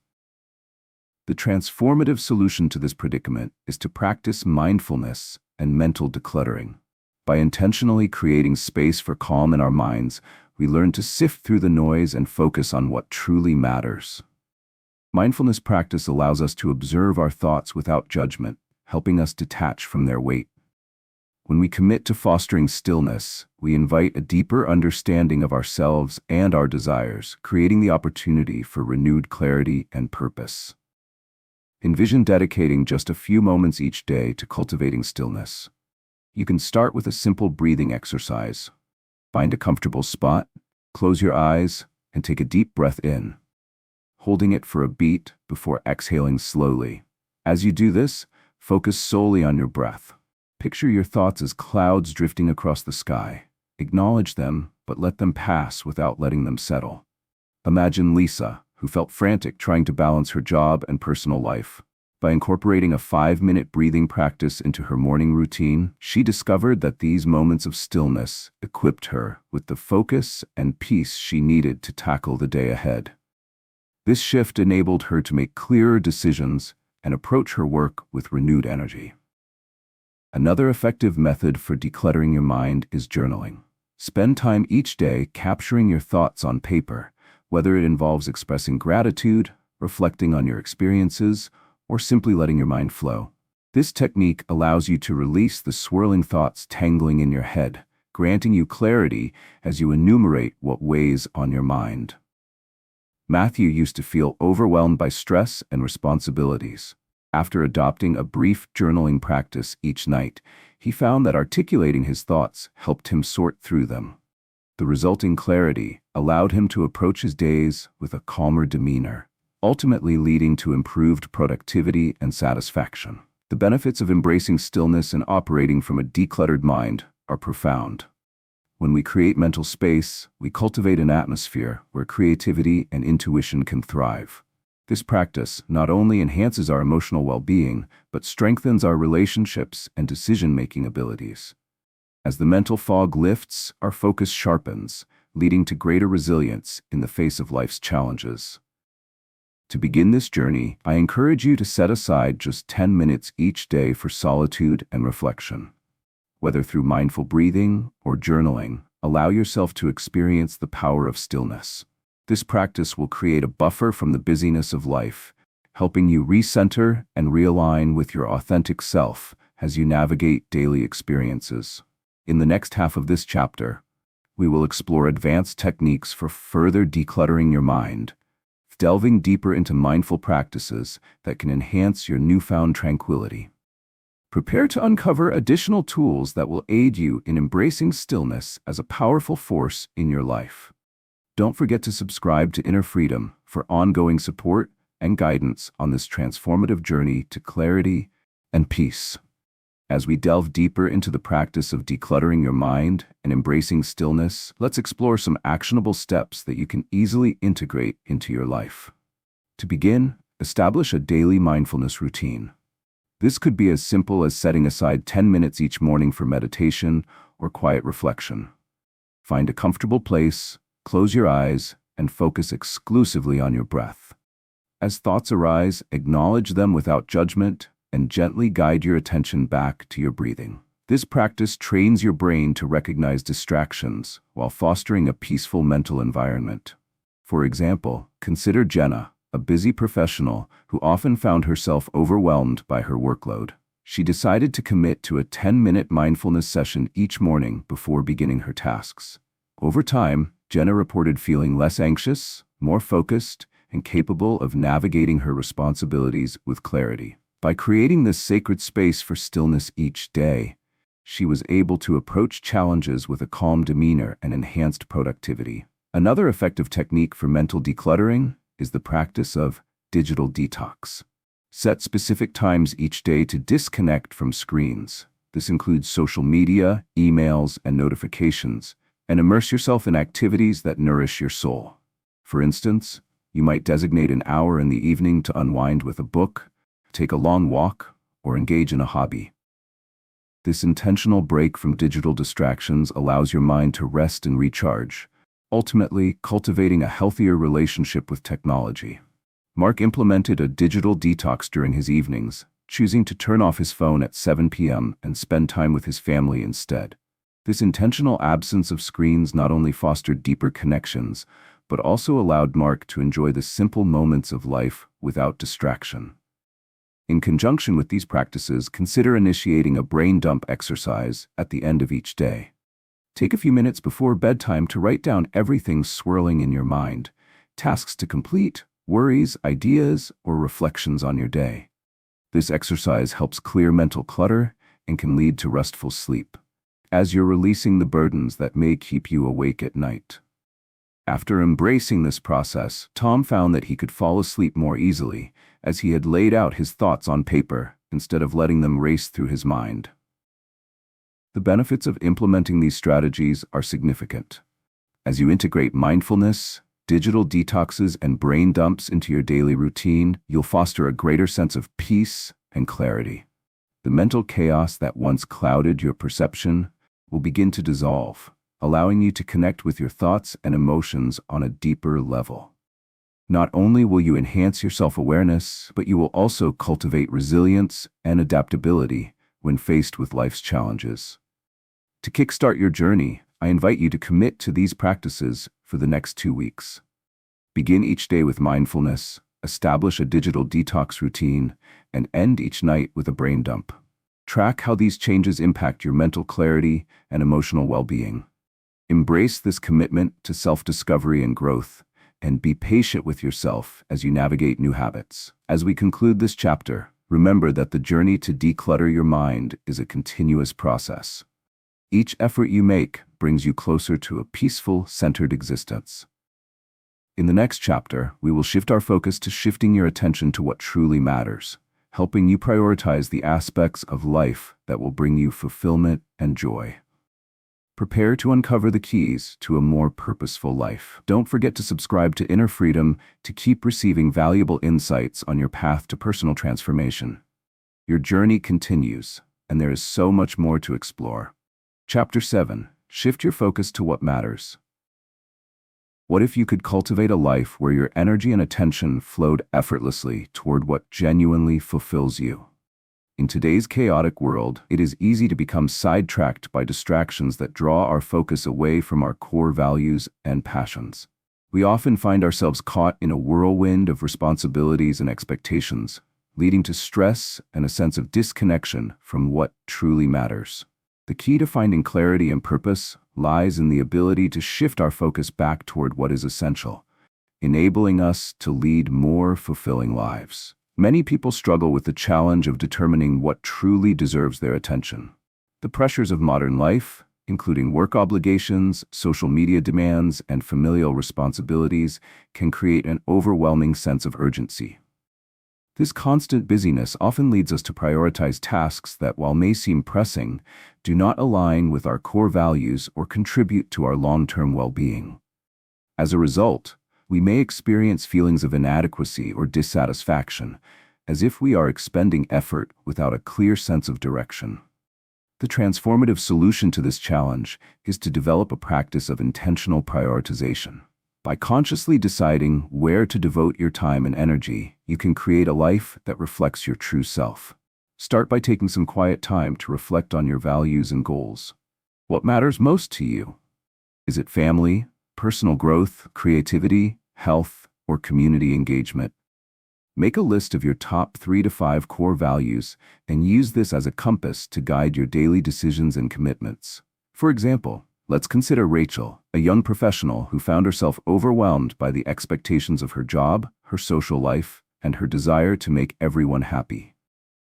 The transformative solution to this predicament is to practice mindfulness and mental decluttering. By intentionally creating space for calm in our minds, we learn to sift through the noise and focus on what truly matters. Mindfulness practice allows us to observe our thoughts without judgment, helping us detach from their weight. When we commit to fostering stillness, we invite a deeper understanding of ourselves and our desires, creating the opportunity for renewed clarity and purpose. Envision dedicating just a few moments each day to cultivating stillness. You can start with a simple breathing exercise. Find a comfortable spot, close your eyes, and take a deep breath in, holding it for a beat before exhaling slowly. As you do this, focus solely on your breath. Picture your thoughts as clouds drifting across the sky. Acknowledge them, but let them pass without letting them settle. Imagine Lisa, who felt frantic trying to balance her job and personal life. By incorporating a 5-minute breathing practice into her morning routine, she discovered that these moments of stillness equipped her with the focus and peace she needed to tackle the day ahead. This shift enabled her to make clearer decisions and approach her work with renewed energy. Another effective method for decluttering your mind is journaling. Spend time each day capturing your thoughts on paper, whether it involves expressing gratitude, reflecting on your experiences, or simply letting your mind flow. This technique allows you to release the swirling thoughts tangling in your head, granting you clarity as you enumerate what weighs on your mind. Matthew used to feel overwhelmed by stress and responsibilities. After adopting a brief journaling practice each night, he found that articulating his thoughts helped him sort through them. The resulting clarity allowed him to approach his days with a calmer demeanor, ultimately leading to improved productivity and satisfaction. The benefits of embracing stillness and operating from a decluttered mind are profound. When we create mental space, we cultivate an atmosphere where creativity and intuition can thrive. This practice not only enhances our emotional well-being, but strengthens our relationships and decision-making abilities. As the mental fog lifts, our focus sharpens, leading to greater resilience in the face of life's challenges. To begin this journey, I encourage you to set aside just 10 minutes each day for solitude and reflection. Whether through mindful breathing or journaling, allow yourself to experience the power of stillness. This practice will create a buffer from the busyness of life, helping you recenter and realign with your authentic self as you navigate daily experiences. In the next half of this chapter, we will explore advanced techniques for further decluttering your mind, delving deeper into mindful practices that can enhance your newfound tranquility. Prepare to uncover additional tools that will aid you in embracing stillness as a powerful force in your life. Don't forget to subscribe to Inner Freedom for ongoing support and guidance on this transformative journey to clarity and peace. As we delve deeper into the practice of decluttering your mind and embracing stillness, let's explore some actionable steps that you can easily integrate into your life. To begin, establish a daily mindfulness routine. This could be as simple as setting aside 10 minutes each morning for meditation or quiet reflection. Find a comfortable place, close your eyes, and focus exclusively on your breath. As thoughts arise, acknowledge them without judgment and gently guide your attention back to your breathing. This practice trains your brain to recognize distractions while fostering a peaceful mental environment. For example, consider Jenna, a busy professional who often found herself overwhelmed by her workload. She decided to commit to a 10-minute mindfulness session each morning before beginning her tasks. Over time, Jenna reported feeling less anxious, more focused, and capable of navigating her responsibilities with clarity. By creating this sacred space for stillness each day, she was able to approach challenges with a calm demeanor and enhanced productivity. Another effective technique for mental decluttering is the practice of digital detox. Set specific times each day to disconnect from screens. This includes social media, emails, and notifications, and immerse yourself in activities that nourish your soul. For instance, you might designate an hour in the evening to unwind with a book, take a long walk, or engage in a hobby. This intentional break from digital distractions allows your mind to rest and recharge, ultimately cultivating a healthier relationship with technology. Mark implemented a digital detox during his evenings, choosing to turn off his phone at 7 p.m. and spend time with his family instead. This intentional absence of screens not only fostered deeper connections, but also allowed Mark to enjoy the simple moments of life without distraction. In conjunction with these practices, consider initiating a brain dump exercise at the end of each day. Take a few minutes before bedtime to write down everything swirling in your mind, tasks to complete, worries, ideas, or reflections on your day. This exercise helps clear mental clutter and can lead to restful sleep, as you're releasing the burdens that may keep you awake at night. After embracing this process, Tom found that he could fall asleep more easily, as he had laid out his thoughts on paper instead of letting them race through his mind. The benefits of implementing these strategies are significant. As you integrate mindfulness, digital detoxes, and brain dumps into your daily routine, you'll foster a greater sense of peace and clarity. The mental chaos that once clouded your perception will begin to dissolve, allowing you to connect with your thoughts and emotions on a deeper level. Not only will you enhance your self-awareness, but you will also cultivate resilience and adaptability when faced with life's challenges. To kickstart your journey, I invite you to commit to these practices for the next 2 weeks. Begin each day with mindfulness, establish a digital detox routine, and end each night with a brain dump. Track how these changes impact your mental clarity and emotional well-being. Embrace this commitment to self-discovery and growth, and be patient with yourself as you navigate new habits. As we conclude this chapter, remember that the journey to declutter your mind is a continuous process. Each effort you make brings you closer to a peaceful, centered existence. In the next chapter, we will shift our focus to shifting your attention to what truly matters, helping you prioritize the aspects of life that will bring you fulfillment and joy. Prepare to uncover the keys to a more purposeful life. Don't forget to subscribe to Inner Freedom to keep receiving valuable insights on your path to personal transformation. Your journey continues, and there is so much more to explore. Chapter 7. Shift your focus to what matters. What if you could cultivate a life where your energy and attention flowed effortlessly toward what genuinely fulfills you? In today's chaotic world, it is easy to become sidetracked by distractions that draw our focus away from our core values and passions. We often find ourselves caught in a whirlwind of responsibilities and expectations, leading to stress and a sense of disconnection from what truly matters. The key to finding clarity and purpose lies in the ability to shift our focus back toward what is essential, enabling us to lead more fulfilling lives. Many people struggle with the challenge of determining what truly deserves their attention. The pressures of modern life, including work obligations, social media demands, and familial responsibilities, can create an overwhelming sense of urgency. This constant busyness often leads us to prioritize tasks that, while may seem pressing, do not align with our core values or contribute to our long-term well-being. As a result, we may experience feelings of inadequacy or dissatisfaction, as if we are expending effort without a clear sense of direction. The transformative solution to this challenge is to develop a practice of intentional prioritization. By consciously deciding where to devote your time and energy, you can create a life that reflects your true self. Start by taking some quiet time to reflect on your values and goals. What matters most to you? Is it family, personal growth, creativity, health, or community engagement? Make a list of your top 3 to 5 core values and use this as a compass to guide your daily decisions and commitments. For example, let's consider Rachel, a young professional who found herself overwhelmed by the expectations of her job, her social life, and her desire to make everyone happy.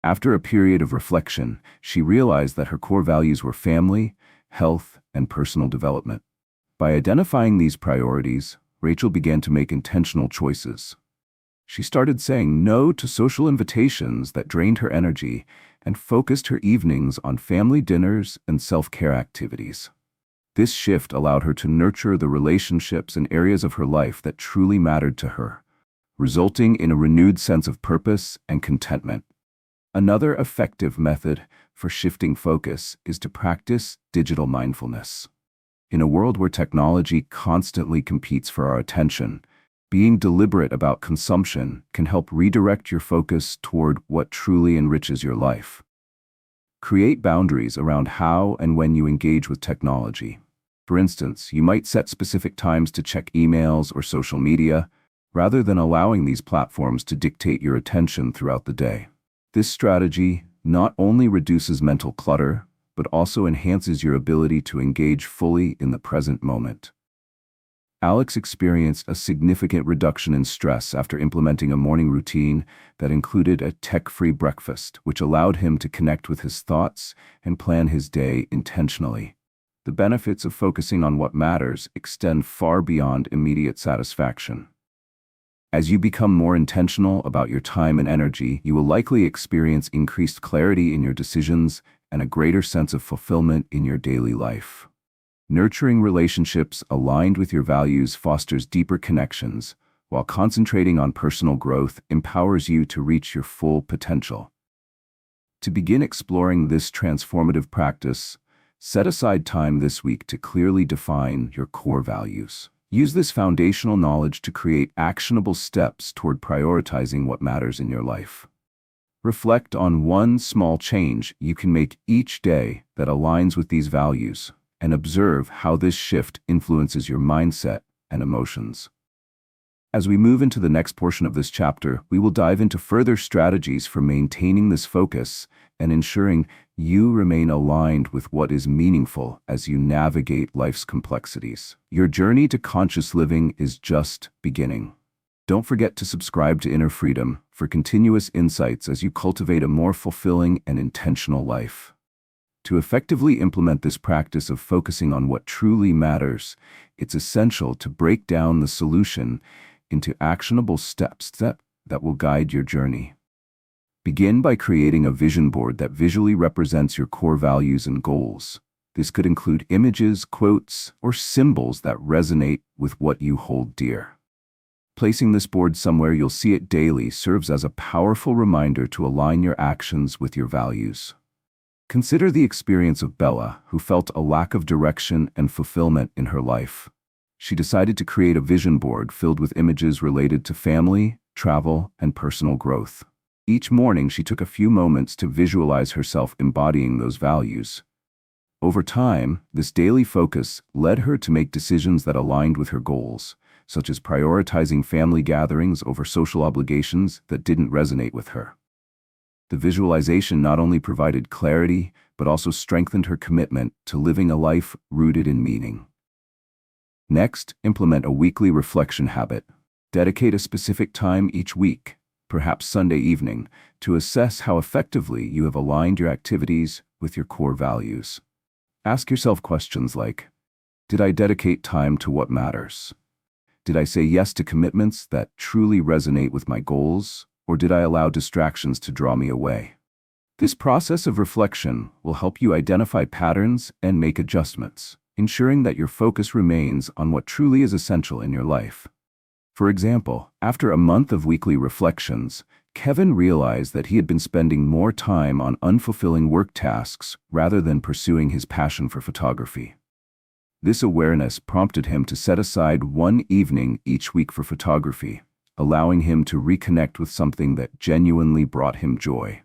After a period of reflection, she realized that her core values were family, health, and personal development. By identifying these priorities, Rachel began to make intentional choices. She started saying no to social invitations that drained her energy and focused her evenings on family dinners and self-care activities. This shift allowed her to nurture the relationships and areas of her life that truly mattered to her, resulting in a renewed sense of purpose and contentment. Another effective method for shifting focus is to practice digital mindfulness. In a world where technology constantly competes for our attention, being deliberate about consumption can help redirect your focus toward what truly enriches your life. Create boundaries around how and when you engage with technology. For instance, you might set specific times to check emails or social media, rather than allowing these platforms to dictate your attention throughout the day. This strategy not only reduces mental clutter, but also enhances your ability to engage fully in the present moment. Alex experienced a significant reduction in stress after implementing a morning routine that included a tech-free breakfast, which allowed him to connect with his thoughts and plan his day intentionally. The benefits of focusing on what matters extend far beyond immediate satisfaction. As you become more intentional about your time and energy, you will likely experience increased clarity in your decisions and a greater sense of fulfillment in your daily life. Nurturing relationships aligned with your values fosters deeper connections, while concentrating on personal growth empowers you to reach your full potential. To begin exploring this transformative practice, set aside time this week to clearly define your core values. Use this foundational knowledge to create actionable steps toward prioritizing what matters in your life. Reflect on one small change you can make each day that aligns with these values, and observe how this shift influences your mindset and emotions. As we move into the next portion of this chapter, we will dive into further strategies for maintaining this focus and ensuring you remain aligned with what is meaningful as you navigate life's complexities. Your journey to conscious living is just beginning. Don't forget to subscribe to Inner Freedom for continuous insights as you cultivate a more fulfilling and intentional life. To effectively implement this practice of focusing on what truly matters, it's essential to break down the solution into actionable steps that will guide your journey. Begin by creating a vision board that visually represents your core values and goals. This could include images, quotes, or symbols that resonate with what you hold dear. Placing this board somewhere you'll see it daily serves as a powerful reminder to align your actions with your values. Consider the experience of Bella, who felt a lack of direction and fulfillment in her life. She decided to create a vision board filled with images related to family, travel, and personal growth. Each morning, she took a few moments to visualize herself embodying those values. Over time, this daily focus led her to make decisions that aligned with her goals, such as prioritizing family gatherings over social obligations that didn't resonate with her. The visualization not only provided clarity, but also strengthened her commitment to living a life rooted in meaning. Next, implement a weekly reflection habit. Dedicate a specific time each week, perhaps Sunday evening, to assess how effectively you have aligned your activities with your core values. Ask yourself questions like, did I dedicate time to what matters? Did I say yes to commitments that truly resonate with my goals? Or did I allow distractions to draw me away? This process of reflection will help you identify patterns and make adjustments, ensuring that your focus remains on what truly is essential in your life. For example, after a month of weekly reflections, Kevin realized that he had been spending more time on unfulfilling work tasks rather than pursuing his passion for photography. This awareness prompted him to set aside one evening each week for photography, allowing him to reconnect with something that genuinely brought him joy.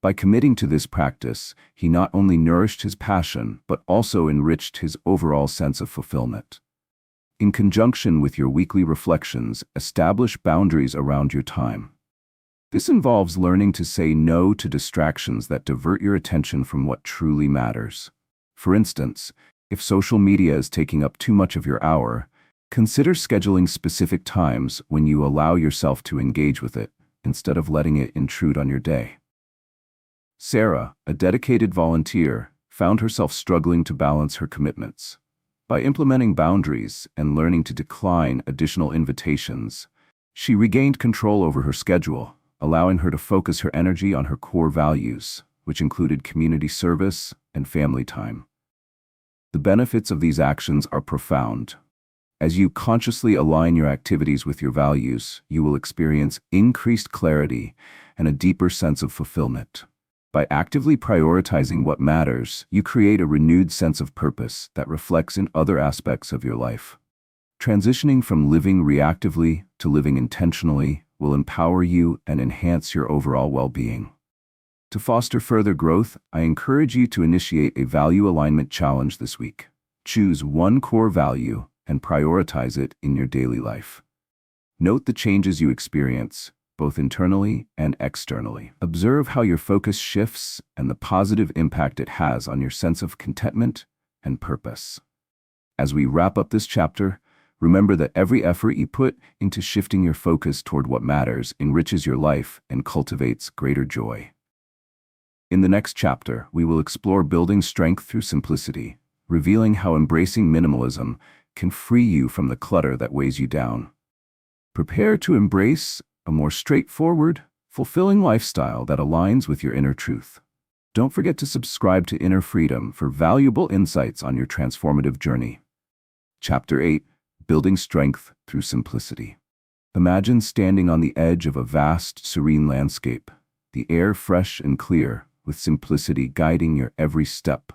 By committing to this practice, he not only nourished his passion, but also enriched his overall sense of fulfillment. In conjunction with your weekly reflections, establish boundaries around your time. This involves learning to say no to distractions that divert your attention from what truly matters. For instance, if social media is taking up too much of your hour, consider scheduling specific times when you allow yourself to engage with it, instead of letting it intrude on your day. Sarah, a dedicated volunteer, found herself struggling to balance her commitments. By implementing boundaries and learning to decline additional invitations, she regained control over her schedule, allowing her to focus her energy on her core values, which included community service and family time. The benefits of these actions are profound. As you consciously align your activities with your values, you will experience increased clarity and a deeper sense of fulfillment. By actively prioritizing what matters, you create a renewed sense of purpose that reflects in other aspects of your life. Transitioning from living reactively to living intentionally will empower you and enhance your overall well-being. To foster further growth, I encourage you to initiate a value alignment challenge this week. Choose one core value and prioritize it in your daily life. Note the changes you experience, both internally and externally. Observe how your focus shifts and the positive impact it has on your sense of contentment and purpose. As we wrap up this chapter, remember that every effort you put into shifting your focus toward what matters enriches your life and cultivates greater joy. In the next chapter, we will explore building strength through simplicity, revealing how embracing minimalism can free you from the clutter that weighs you down. Prepare to embrace a more straightforward, fulfilling lifestyle that aligns with your inner truth. Don't forget to subscribe to Inner Freedom for valuable insights on your transformative journey. Chapter 8: Building Strength Through Simplicity. Imagine standing on the edge of a vast, serene landscape, the air fresh and clear, with simplicity guiding your every step.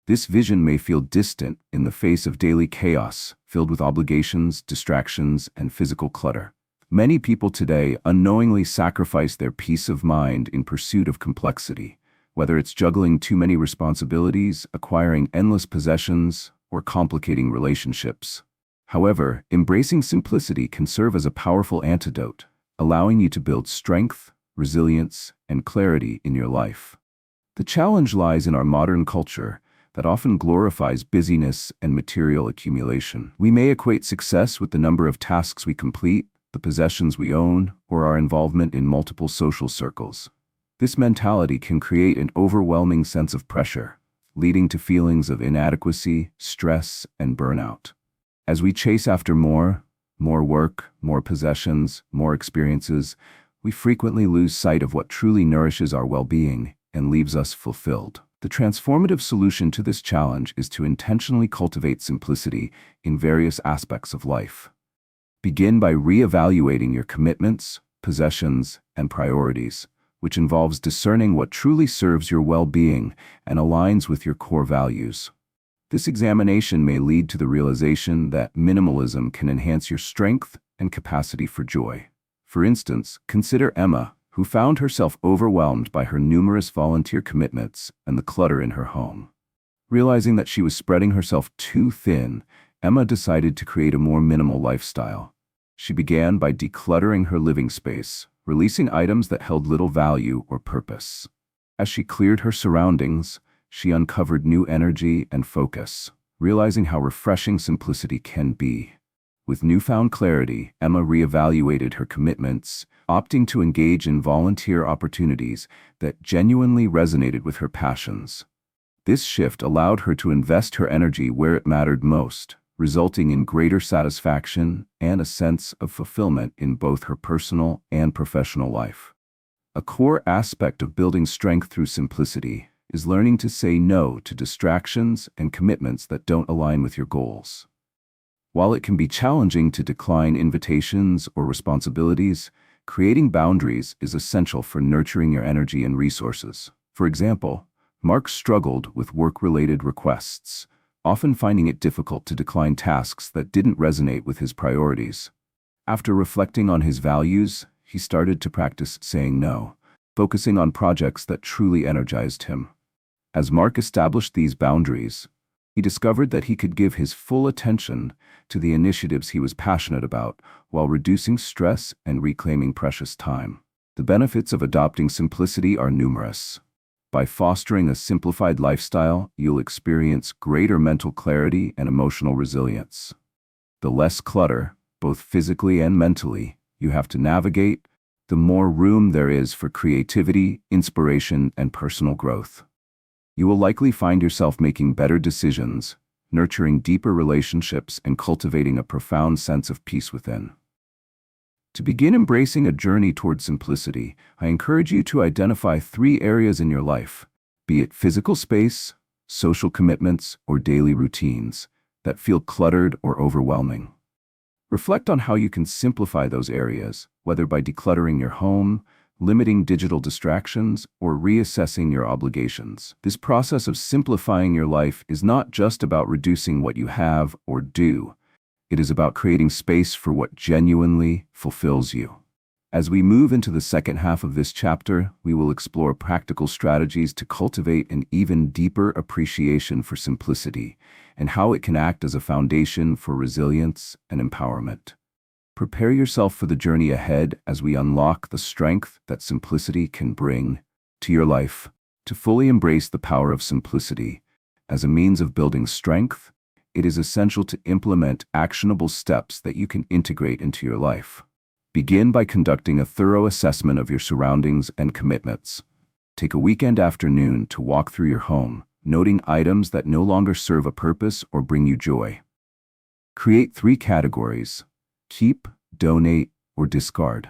This vision may feel distant in the face of daily chaos, filled with obligations, distractions, and physical clutter. Many people today unknowingly sacrifice their peace of mind in pursuit of complexity, whether it's juggling too many responsibilities, acquiring endless possessions, or complicating relationships. However, embracing simplicity can serve as a powerful antidote, allowing you to build strength, resilience, and clarity in your life. The challenge lies in our modern culture that often glorifies busyness and material accumulation. We may equate success with the number of tasks we complete, the possessions we own, or our involvement in multiple social circles. This mentality can create an overwhelming sense of pressure, leading to feelings of inadequacy, stress, and burnout. As we chase after more work, more possessions, more experiences, we frequently lose sight of what truly nourishes our well-being and leaves us fulfilled. The transformative solution to this challenge is to intentionally cultivate simplicity in various aspects of life. Begin by reevaluating your commitments, possessions, and priorities, which involves discerning what truly serves your well-being and aligns with your core values. This examination may lead to the realization that minimalism can enhance your strength and capacity for joy. For instance, consider Emma, who found herself overwhelmed by her numerous volunteer commitments and the clutter in her home. Realizing that she was spreading herself too thin, Emma decided to create a more minimal lifestyle. She began by decluttering her living space, releasing items that held little value or purpose. As she cleared her surroundings, she uncovered new energy and focus, realizing how refreshing simplicity can be. With newfound clarity, Emma reevaluated her commitments, opting to engage in volunteer opportunities that genuinely resonated with her passions. This shift allowed her to invest her energy where it mattered most, resulting in greater satisfaction and a sense of fulfillment in both her personal and professional life. A core aspect of building strength through simplicity is learning to say no to distractions and commitments that don't align with your goals. While it can be challenging to decline invitations or responsibilities, creating boundaries is essential for nurturing your energy and resources. For example, Mark struggled with work-related requests, often finding it difficult to decline tasks that didn't resonate with his priorities. After reflecting on his values, he started to practice saying no, focusing on projects that truly energized him. As Mark established these boundaries, he discovered that he could give his full attention to the initiatives he was passionate about while reducing stress and reclaiming precious time. The benefits of adopting simplicity are numerous. By fostering a simplified lifestyle, you'll experience greater mental clarity and emotional resilience. The less clutter, both physically and mentally, you have to navigate, the more room there is for creativity, inspiration, and personal growth. You will likely find yourself making better decisions, nurturing deeper relationships, and cultivating a profound sense of peace within. To begin embracing a journey toward simplicity, I encourage you to identify 3 areas in your life, be it physical space, social commitments, or daily routines, that feel cluttered or overwhelming. Reflect on how you can simplify those areas, whether by decluttering your home, limiting digital distractions, or reassessing your obligations. This process of simplifying your life is not just about reducing what you have or do. It is about creating space for what genuinely fulfills you. As we move into the second half of this chapter, we will explore practical strategies to cultivate an even deeper appreciation for simplicity and how it can act as a foundation for resilience and empowerment. Prepare yourself for the journey ahead as we unlock the strength that simplicity can bring to your life. To fully embrace the power of simplicity as a means of building strength, it is essential to implement actionable steps that you can integrate into your life. Begin by conducting a thorough assessment of your surroundings and commitments. Take a weekend afternoon to walk through your home, noting items that no longer serve a purpose or bring you joy. Create 3 categories: keep, donate, or discard.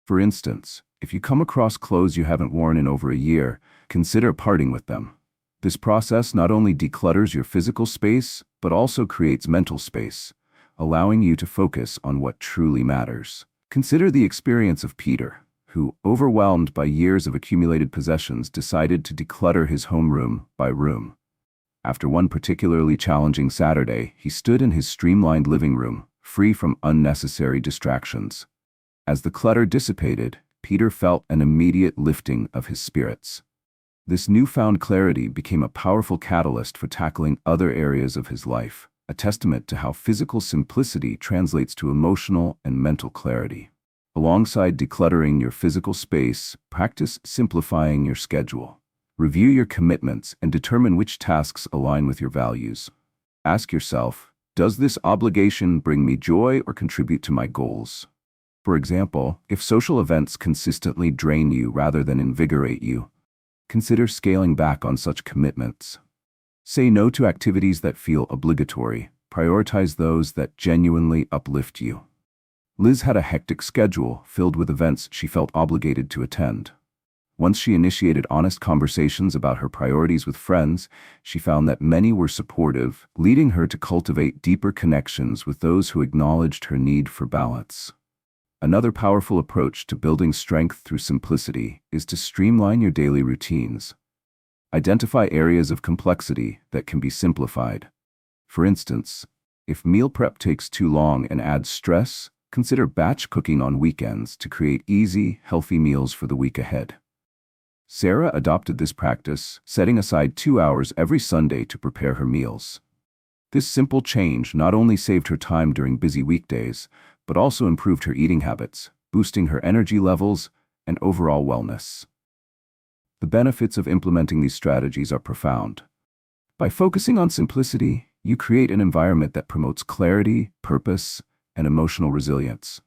For instance, if you come across clothes you haven't worn in over a year, consider parting with them. This process not only declutters your physical space, but also creates mental space, allowing you to focus on what truly matters. Consider the experience of Peter, who, overwhelmed by years of accumulated possessions, decided to declutter his home room by room. After one particularly challenging Saturday, he stood in his streamlined living room, free from unnecessary distractions. As the clutter dissipated, Peter felt an immediate lifting of his spirits. This newfound clarity became a powerful catalyst for tackling other areas of his life, a testament to how physical simplicity translates to emotional and mental clarity. Alongside decluttering your physical space, practice simplifying your schedule. Review your commitments and determine which tasks align with your values. Ask yourself, does this obligation bring me joy or contribute to my goals? For example, if social events consistently drain you rather than invigorate you, consider scaling back on such commitments. Say no to activities that feel obligatory. Prioritize those that genuinely uplift you. Liz had a hectic schedule filled with events she felt obligated to attend. Once she initiated honest conversations about her priorities with friends, she found that many were supportive, leading her to cultivate deeper connections with those who acknowledged her need for balance. Another powerful approach to building strength through simplicity is to streamline your daily routines. Identify areas of complexity that can be simplified. For instance, if meal prep takes too long and adds stress, consider batch cooking on weekends to create easy, healthy meals for the week ahead. Sarah adopted this practice, setting aside 2 hours every Sunday to prepare her meals. This simple change not only saved her time during busy weekdays, but also improved her eating habits, boosting her energy levels and overall wellness. The benefits of implementing these strategies are profound. By focusing on simplicity, you create an environment that promotes clarity, purpose, and emotional resilience.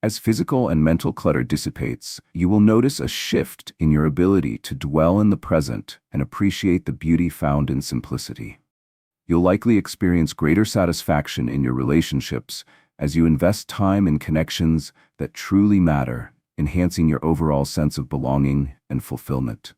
As physical and mental clutter dissipates, you will notice a shift in your ability to dwell in the present and appreciate the beauty found in simplicity. You'll likely experience greater satisfaction in your relationships as you invest time in connections that truly matter, enhancing your overall sense of belonging and fulfillment.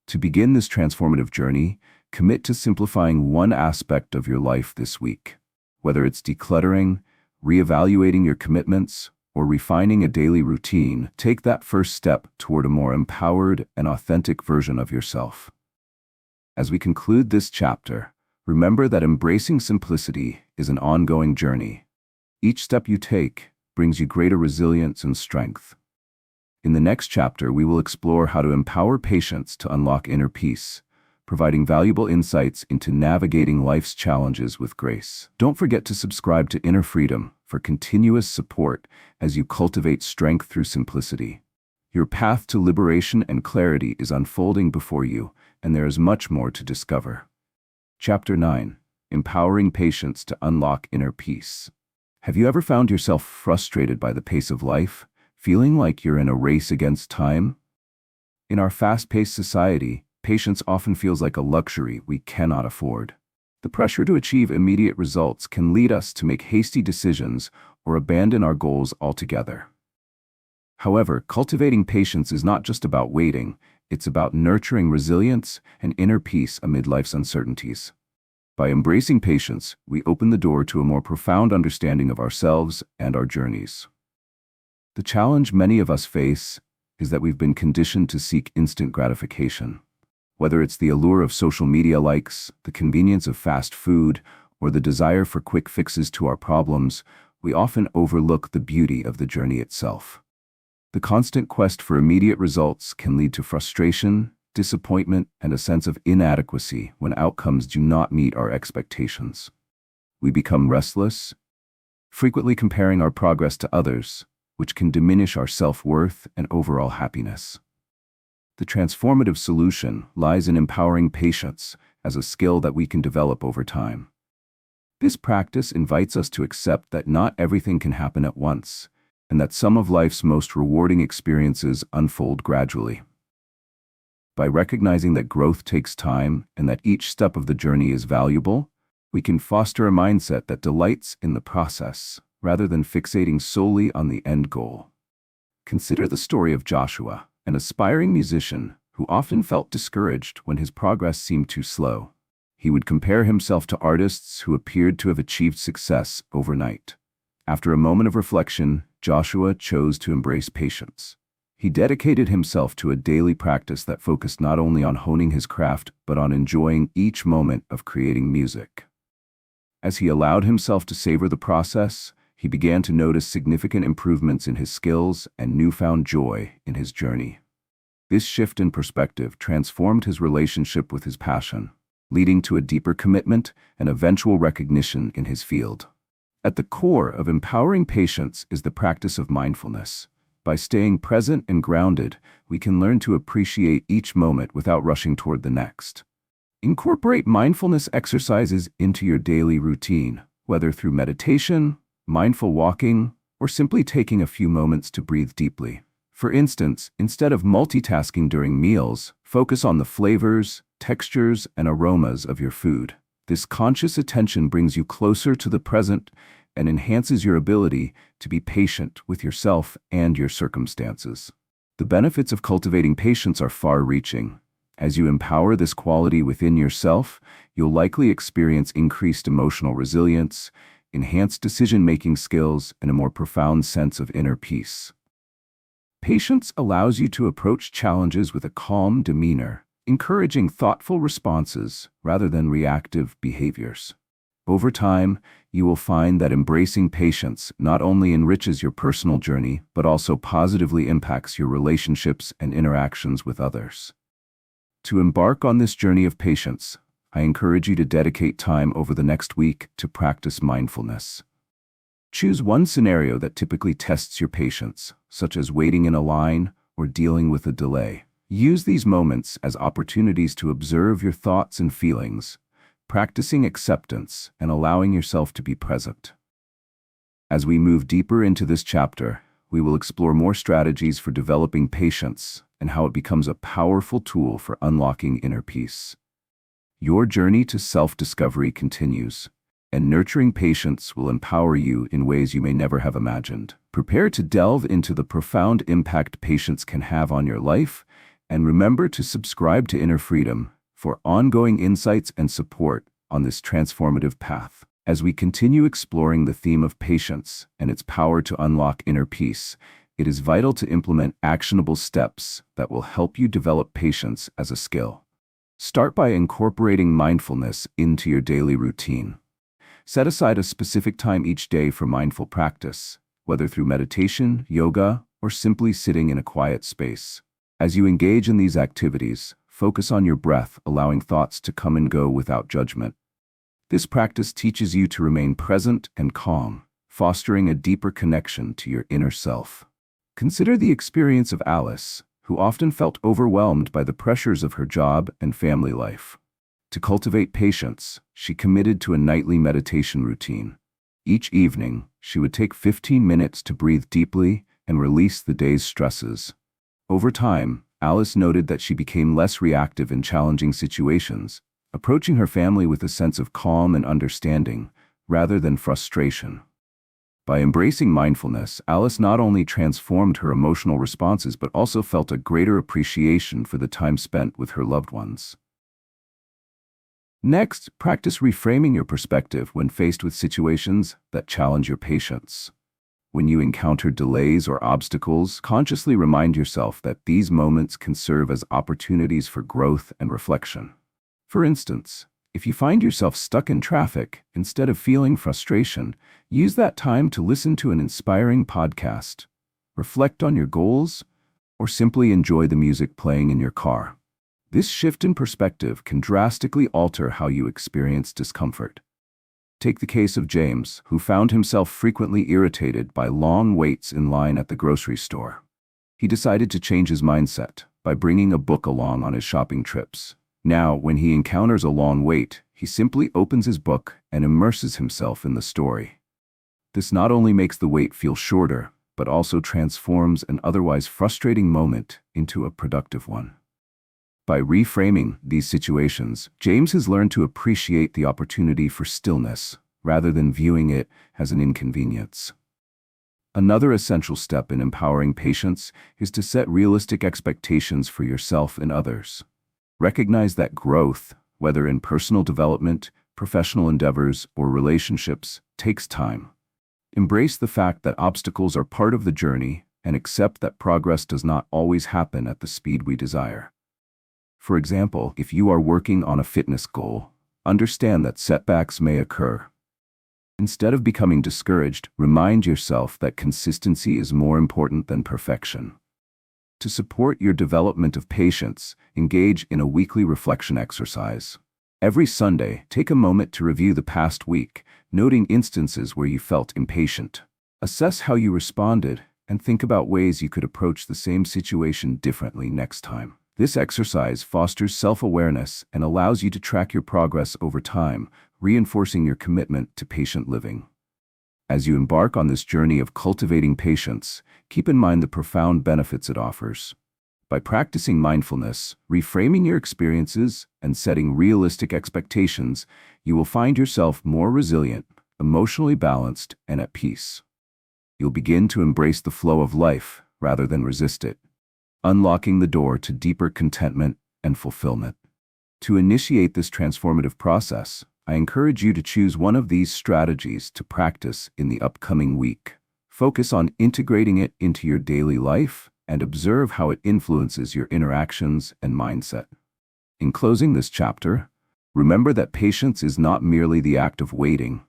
To begin this transformative journey, commit to simplifying one aspect of your life this week. Whether it's decluttering, reevaluating your commitments, or refining a daily routine, take that first step toward a more empowered and authentic version of yourself. As we conclude this chapter, remember that embracing simplicity is an ongoing journey. Each step you take brings you greater resilience and strength. In the next chapter, we will explore how to empower patience to unlock inner peace, providing valuable insights into navigating life's challenges with grace. Don't forget to subscribe to Inner Freedom for continuous support as you cultivate strength through simplicity. Your path to liberation and clarity is unfolding before you, and there is much more to discover. Chapter 9: Empowering Patience to Unlock Inner Peace. Have you ever found yourself frustrated by the pace of life, feeling like you're in a race against time? In our fast-paced society, patience often feels like a luxury we cannot afford. The pressure to achieve immediate results can lead us to make hasty decisions or abandon our goals altogether. However, cultivating patience is not just about waiting, it's about nurturing resilience and inner peace amid life's uncertainties. By embracing patience, we open the door to a more profound understanding of ourselves and our journeys. The challenge many of us face is that we've been conditioned to seek instant gratification. Whether it's the allure of social media likes, the convenience of fast food, or the desire for quick fixes to our problems, we often overlook the beauty of the journey itself. The constant quest for immediate results can lead to frustration, disappointment, and a sense of inadequacy when outcomes do not meet our expectations. We become restless, frequently comparing our progress to others, which can diminish our self-worth and overall happiness. The transformative solution lies in empowering patience as a skill that we can develop over time. This practice invites us to accept that not everything can happen at once, and that some of life's most rewarding experiences unfold gradually. By recognizing that growth takes time and that each step of the journey is valuable, we can foster a mindset that delights in the process rather than fixating solely on the end goal. Consider the story of Joshua, an aspiring musician who often felt discouraged when his progress seemed too slow. He would compare himself to artists who appeared to have achieved success overnight. After a moment of reflection, Joshua chose to embrace patience. He dedicated himself to a daily practice that focused not only on honing his craft but on enjoying each moment of creating music. As he allowed himself to savor the process, he began to notice significant improvements in his skills and newfound joy in his journey. This shift in perspective transformed his relationship with his passion, leading to a deeper commitment and eventual recognition in his field. At the core of empowering patience is the practice of mindfulness. By staying present and grounded, we can learn to appreciate each moment without rushing toward the next. Incorporate mindfulness exercises into your daily routine, whether through meditation, mindful walking, or simply taking a few moments to breathe deeply. For instance, instead of multitasking during meals, focus on the flavors, textures, and aromas of your food. This conscious attention brings you closer to the present and enhances your ability to be patient with yourself and your circumstances. The benefits of cultivating patience are far-reaching. As you empower this quality within yourself, you'll likely experience increased emotional resilience, enhanced decision-making skills, and a more profound sense of inner peace. Patience allows you to approach challenges with a calm demeanor, encouraging thoughtful responses rather than reactive behaviors. Over time, you will find that embracing patience not only enriches your personal journey, but also positively impacts your relationships and interactions with others. To embark on this journey of patience, I encourage you to dedicate time over the next week to practice mindfulness. Choose one scenario that typically tests your patience, such as waiting in a line or dealing with a delay. Use these moments as opportunities to observe your thoughts and feelings, practicing acceptance and allowing yourself to be present. As we move deeper into this chapter, we will explore more strategies for developing patience and how it becomes a powerful tool for unlocking inner peace. Your journey to self-discovery continues, and nurturing patience will empower you in ways you may never have imagined. Prepare to delve into the profound impact patience can have on your life, and remember to subscribe to Inner Freedom for ongoing insights and support on this transformative path. As we continue exploring the theme of patience and its power to unlock inner peace, it is vital to implement actionable steps that will help you develop patience as a skill. Start by incorporating mindfulness into your daily routine. Set aside a specific time each day for mindful practice, whether through meditation, yoga, or simply sitting in a quiet space. As you engage in these activities, focus on your breath, allowing thoughts to come and go without judgment. This practice teaches you to remain present and calm, fostering a deeper connection to your inner self. Consider the experience of Alice, who often felt overwhelmed by the pressures of her job and family life. To cultivate patience, she committed to a nightly meditation routine. Each evening, she would take 15 minutes to breathe deeply and release the day's stresses. Over time, Alice noted that she became less reactive in challenging situations, approaching her family with a sense of calm and understanding, rather than frustration. By embracing mindfulness, Alice not only transformed her emotional responses but also felt a greater appreciation for the time spent with her loved ones. Next, practice reframing your perspective when faced with situations that challenge your patience. When you encounter delays or obstacles, consciously remind yourself that these moments can serve as opportunities for growth and reflection. For instance, if you find yourself stuck in traffic, instead of feeling frustration, use that time to listen to an inspiring podcast, reflect on your goals, or simply enjoy the music playing in your car. This shift in perspective can drastically alter how you experience discomfort. Take the case of James, who found himself frequently irritated by long waits in line at the grocery store. He decided to change his mindset by bringing a book along on his shopping trips. Now, when he encounters a long wait, he simply opens his book and immerses himself in the story. This not only makes the wait feel shorter, but also transforms an otherwise frustrating moment into a productive one. By reframing these situations, James has learned to appreciate the opportunity for stillness rather than viewing it as an inconvenience. Another essential step in empowering patience is to set realistic expectations for yourself and others. Recognize that growth, whether in personal development, professional endeavors, or relationships, takes time. Embrace the fact that obstacles are part of the journey and accept that progress does not always happen at the speed we desire. For example, if you are working on a fitness goal, understand that setbacks may occur. Instead of becoming discouraged, remind yourself that consistency is more important than perfection. To support your development of patience, engage in a weekly reflection exercise. Every Sunday, take a moment to review the past week, noting instances where you felt impatient. Assess how you responded and think about ways you could approach the same situation differently next time. This exercise fosters self-awareness and allows you to track your progress over time, reinforcing your commitment to patient living. As you embark on this journey of cultivating patience, keep in mind the profound benefits it offers. By practicing mindfulness, reframing your experiences, and setting realistic expectations, you will find yourself more resilient, emotionally balanced, and at peace. You'll begin to embrace the flow of life rather than resist it, unlocking the door to deeper contentment and fulfillment. To initiate this transformative process, I encourage you to choose one of these strategies to practice in the upcoming week. Focus on integrating it into your daily life and observe how it influences your interactions and mindset. In closing this chapter, remember that patience is not merely the act of waiting.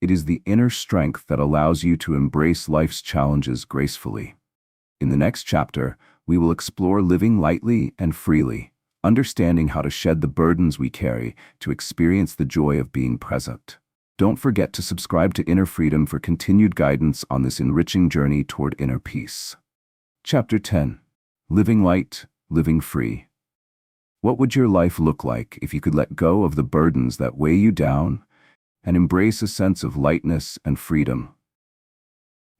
It is the inner strength that allows you to embrace life's challenges gracefully. In the next chapter, we will explore living lightly and freely, understanding how to shed the burdens we carry to experience the joy of being present. Don't forget to subscribe to Inner Freedom for continued guidance on this enriching journey toward inner peace. Chapter 10. Living Light, Living Free. What would your life look like if you could let go of the burdens that weigh you down and embrace a sense of lightness and freedom?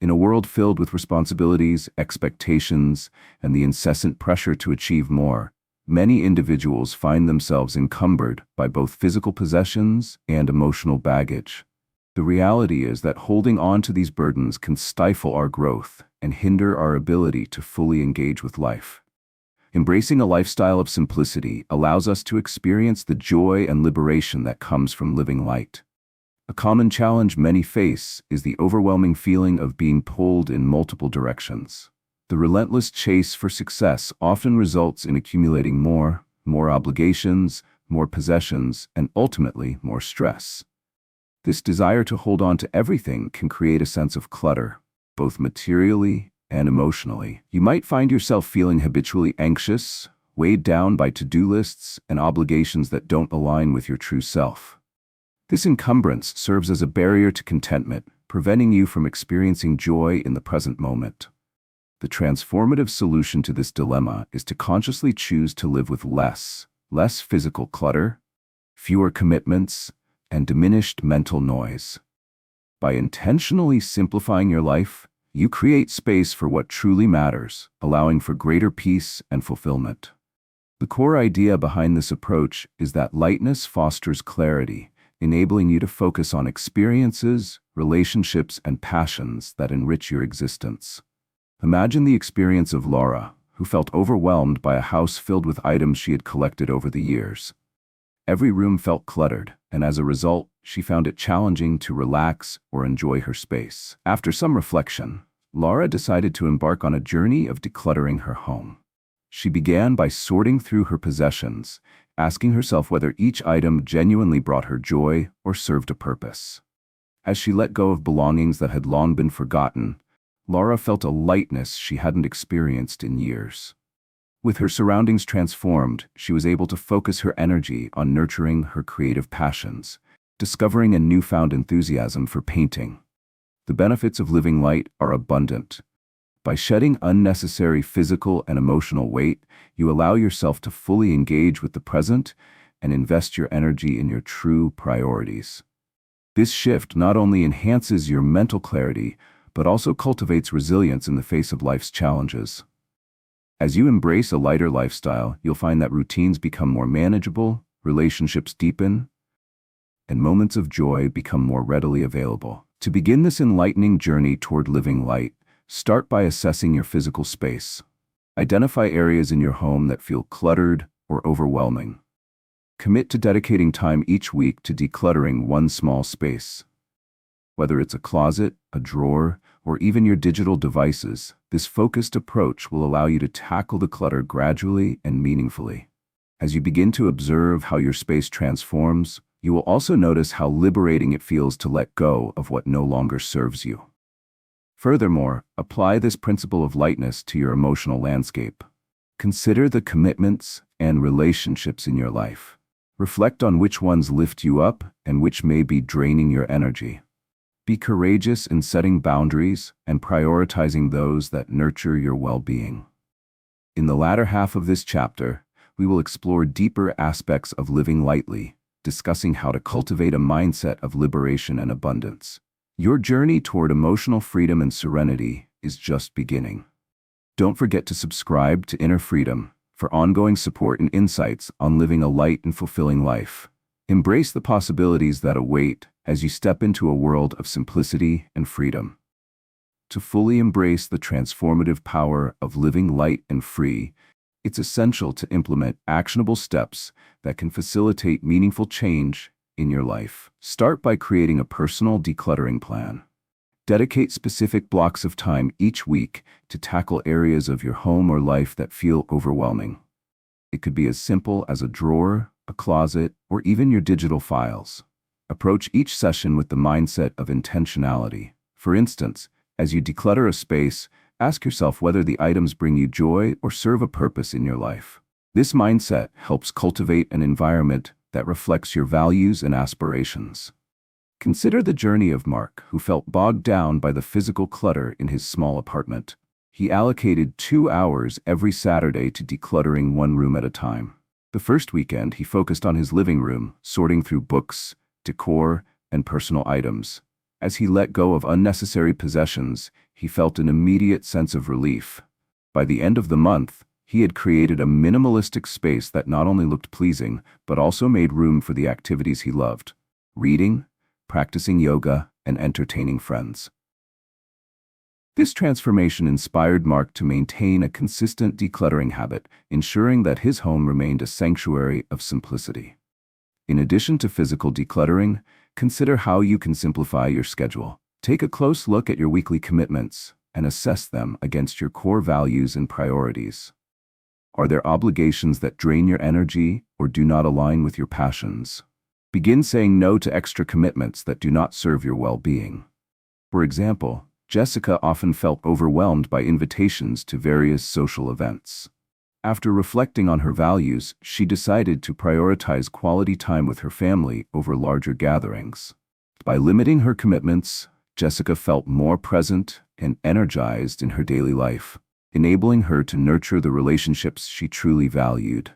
In a world filled with responsibilities, expectations, and the incessant pressure to achieve more, many individuals find themselves encumbered by both physical possessions and emotional baggage. The reality is that holding on to these burdens can stifle our growth and hinder our ability to fully engage with life. Embracing a lifestyle of simplicity allows us to experience the joy and liberation that comes from living light. A common challenge many face is the overwhelming feeling of being pulled in multiple directions. The relentless chase for success often results in accumulating more obligations, more possessions, and ultimately more stress. This desire to hold on to everything can create a sense of clutter, both materially and emotionally. You might find yourself feeling habitually anxious, weighed down by to-do lists and obligations that don't align with your true self. This encumbrance serves as a barrier to contentment, preventing you from experiencing joy in the present moment. The transformative solution to this dilemma is to consciously choose to live with less physical clutter, fewer commitments, and diminished mental noise. By intentionally simplifying your life, you create space for what truly matters, allowing for greater peace and fulfillment. The core idea behind this approach is that lightness fosters clarity, enabling you to focus on experiences, relationships, and passions that enrich your existence. Imagine the experience of Laura, who felt overwhelmed by a house filled with items she had collected over the years. Every room felt cluttered, and as a result, she found it challenging to relax or enjoy her space. After some reflection, Laura decided to embark on a journey of decluttering her home. She began by sorting through her possessions, asking herself whether each item genuinely brought her joy or served a purpose. As she let go of belongings that had long been forgotten, Laura felt a lightness she hadn't experienced in years. With her surroundings transformed, she was able to focus her energy on nurturing her creative passions, discovering a newfound enthusiasm for painting. The benefits of living light are abundant. By shedding unnecessary physical and emotional weight, you allow yourself to fully engage with the present and invest your energy in your true priorities. This shift not only enhances your mental clarity, but also cultivates resilience in the face of life's challenges. As you embrace a lighter lifestyle, you'll find that routines become more manageable, relationships deepen, and moments of joy become more readily available. To begin this enlightening journey toward living light, start by assessing your physical space. Identify areas in your home that feel cluttered or overwhelming. Commit to dedicating time each week to decluttering one small space. Whether it's a closet, a drawer, or even your digital devices, this focused approach will allow you to tackle the clutter gradually and meaningfully. As you begin to observe how your space transforms, you will also notice how liberating it feels to let go of what no longer serves you. Furthermore, apply this principle of lightness to your emotional landscape. Consider the commitments and relationships in your life. Reflect on which ones lift you up and which may be draining your energy. Be courageous in setting boundaries and prioritizing those that nurture your well-being. In the latter half of this chapter, we will explore deeper aspects of living lightly, discussing how to cultivate a mindset of liberation and abundance. Your journey toward emotional freedom and serenity is just beginning. Don't forget to subscribe to Inner Freedom for ongoing support and insights on living a light and fulfilling life. Embrace the possibilities that await as you step into a world of simplicity and freedom. To fully embrace the transformative power of living light and free, it's essential to implement actionable steps that can facilitate meaningful change in your life. Start by creating a personal decluttering plan. Dedicate specific blocks of time each week to tackle areas of your home or life that feel overwhelming. It could be as simple as a drawer, a closet, or even your digital files. Approach each session with the mindset of intentionality. For instance, as you declutter a space, ask yourself whether the items bring you joy or serve a purpose in your life. This mindset helps cultivate an environment that reflects your values and aspirations. Consider the journey of Mark, who felt bogged down by the physical clutter in his small apartment. He allocated 2 hours every Saturday to decluttering one room at a time. The first weekend, he focused on his living room, sorting through books, decor, and personal items. As he let go of unnecessary possessions, he felt an immediate sense of relief. By the end of the month, he had created a minimalistic space that not only looked pleasing, but also made room for the activities he loved: reading, practicing yoga, and entertaining friends. This transformation inspired Mark to maintain a consistent decluttering habit, ensuring that his home remained a sanctuary of simplicity. In addition to physical decluttering, consider how you can simplify your schedule. Take a close look at your weekly commitments and assess them against your core values and priorities. Are there obligations that drain your energy or do not align with your passions? Begin saying no to extra commitments that do not serve your well-being. For example, Jessica often felt overwhelmed by invitations to various social events. After reflecting on her values, she decided to prioritize quality time with her family over larger gatherings. By limiting her commitments, Jessica felt more present and energized in her daily life, enabling her to nurture the relationships she truly valued.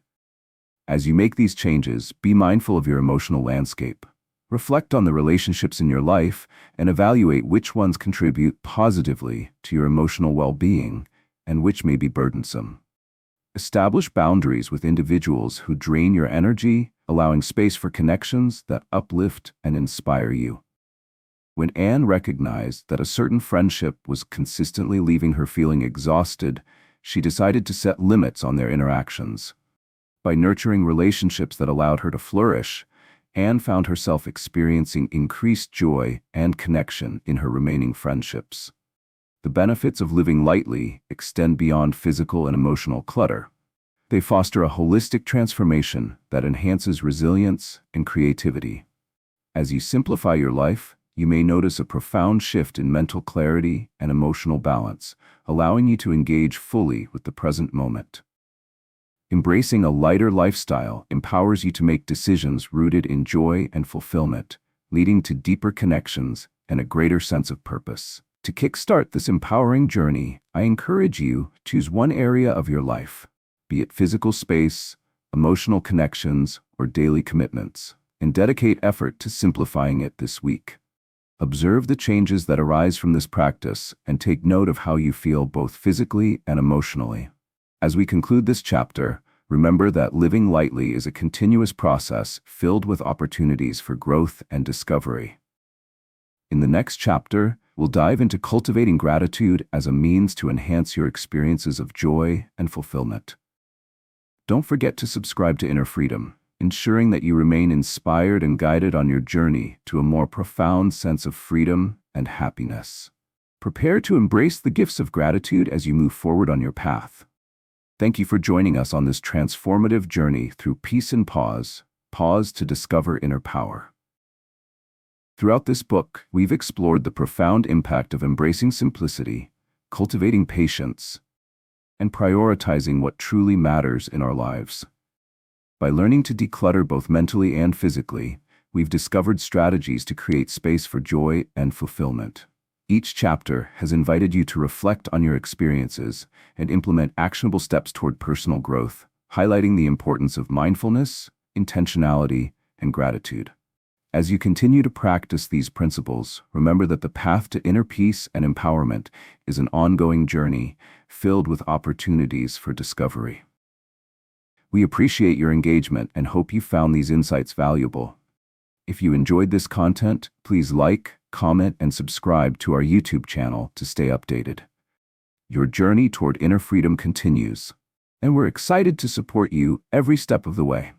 As you make these changes, be mindful of your emotional landscape. Reflect on the relationships in your life and evaluate which ones contribute positively to your emotional well-being and which may be burdensome. Establish boundaries with individuals who drain your energy, allowing space for connections that uplift and inspire you. When Anne recognized that a certain friendship was consistently leaving her feeling exhausted, she decided to set limits on their interactions. By nurturing relationships that allowed her to flourish, Anne found herself experiencing increased joy and connection in her remaining friendships. The benefits of living lightly extend beyond physical and emotional clutter. They foster a holistic transformation that enhances resilience and creativity. As you simplify your life, you may notice a profound shift in mental clarity and emotional balance, allowing you to engage fully with the present moment. Embracing a lighter lifestyle empowers you to make decisions rooted in joy and fulfillment, leading to deeper connections and a greater sense of purpose. To kickstart this empowering journey, I encourage you to choose one area of your life, be it physical space, emotional connections, or daily commitments, and dedicate effort to simplifying it this week. Observe the changes that arise from this practice and take note of how you feel both physically and emotionally. As we conclude this chapter, remember that living lightly is a continuous process filled with opportunities for growth and discovery. In the next chapter, we'll dive into cultivating gratitude as a means to enhance your experiences of joy and fulfillment. Don't forget to subscribe to Inner Freedom, ensuring that you remain inspired and guided on your journey to a more profound sense of freedom and happiness. Prepare to embrace the gifts of gratitude as you move forward on your path. Thank you for joining us on this transformative journey through peace and pause to discover inner power. Throughout this book, we've explored the profound impact of embracing simplicity, cultivating patience, and prioritizing what truly matters in our lives. By learning to declutter both mentally and physically, we've discovered strategies to create space for joy and fulfillment. Each chapter has invited you to reflect on your experiences and implement actionable steps toward personal growth, highlighting the importance of mindfulness, intentionality, and gratitude. As you continue to practice these principles, remember that the path to inner peace and empowerment is an ongoing journey filled with opportunities for discovery. We appreciate your engagement and hope you found these insights valuable. If you enjoyed this content, please like, comment, and subscribe to our YouTube channel to stay updated. Your journey toward inner freedom continues, and we're excited to support you every step of the way.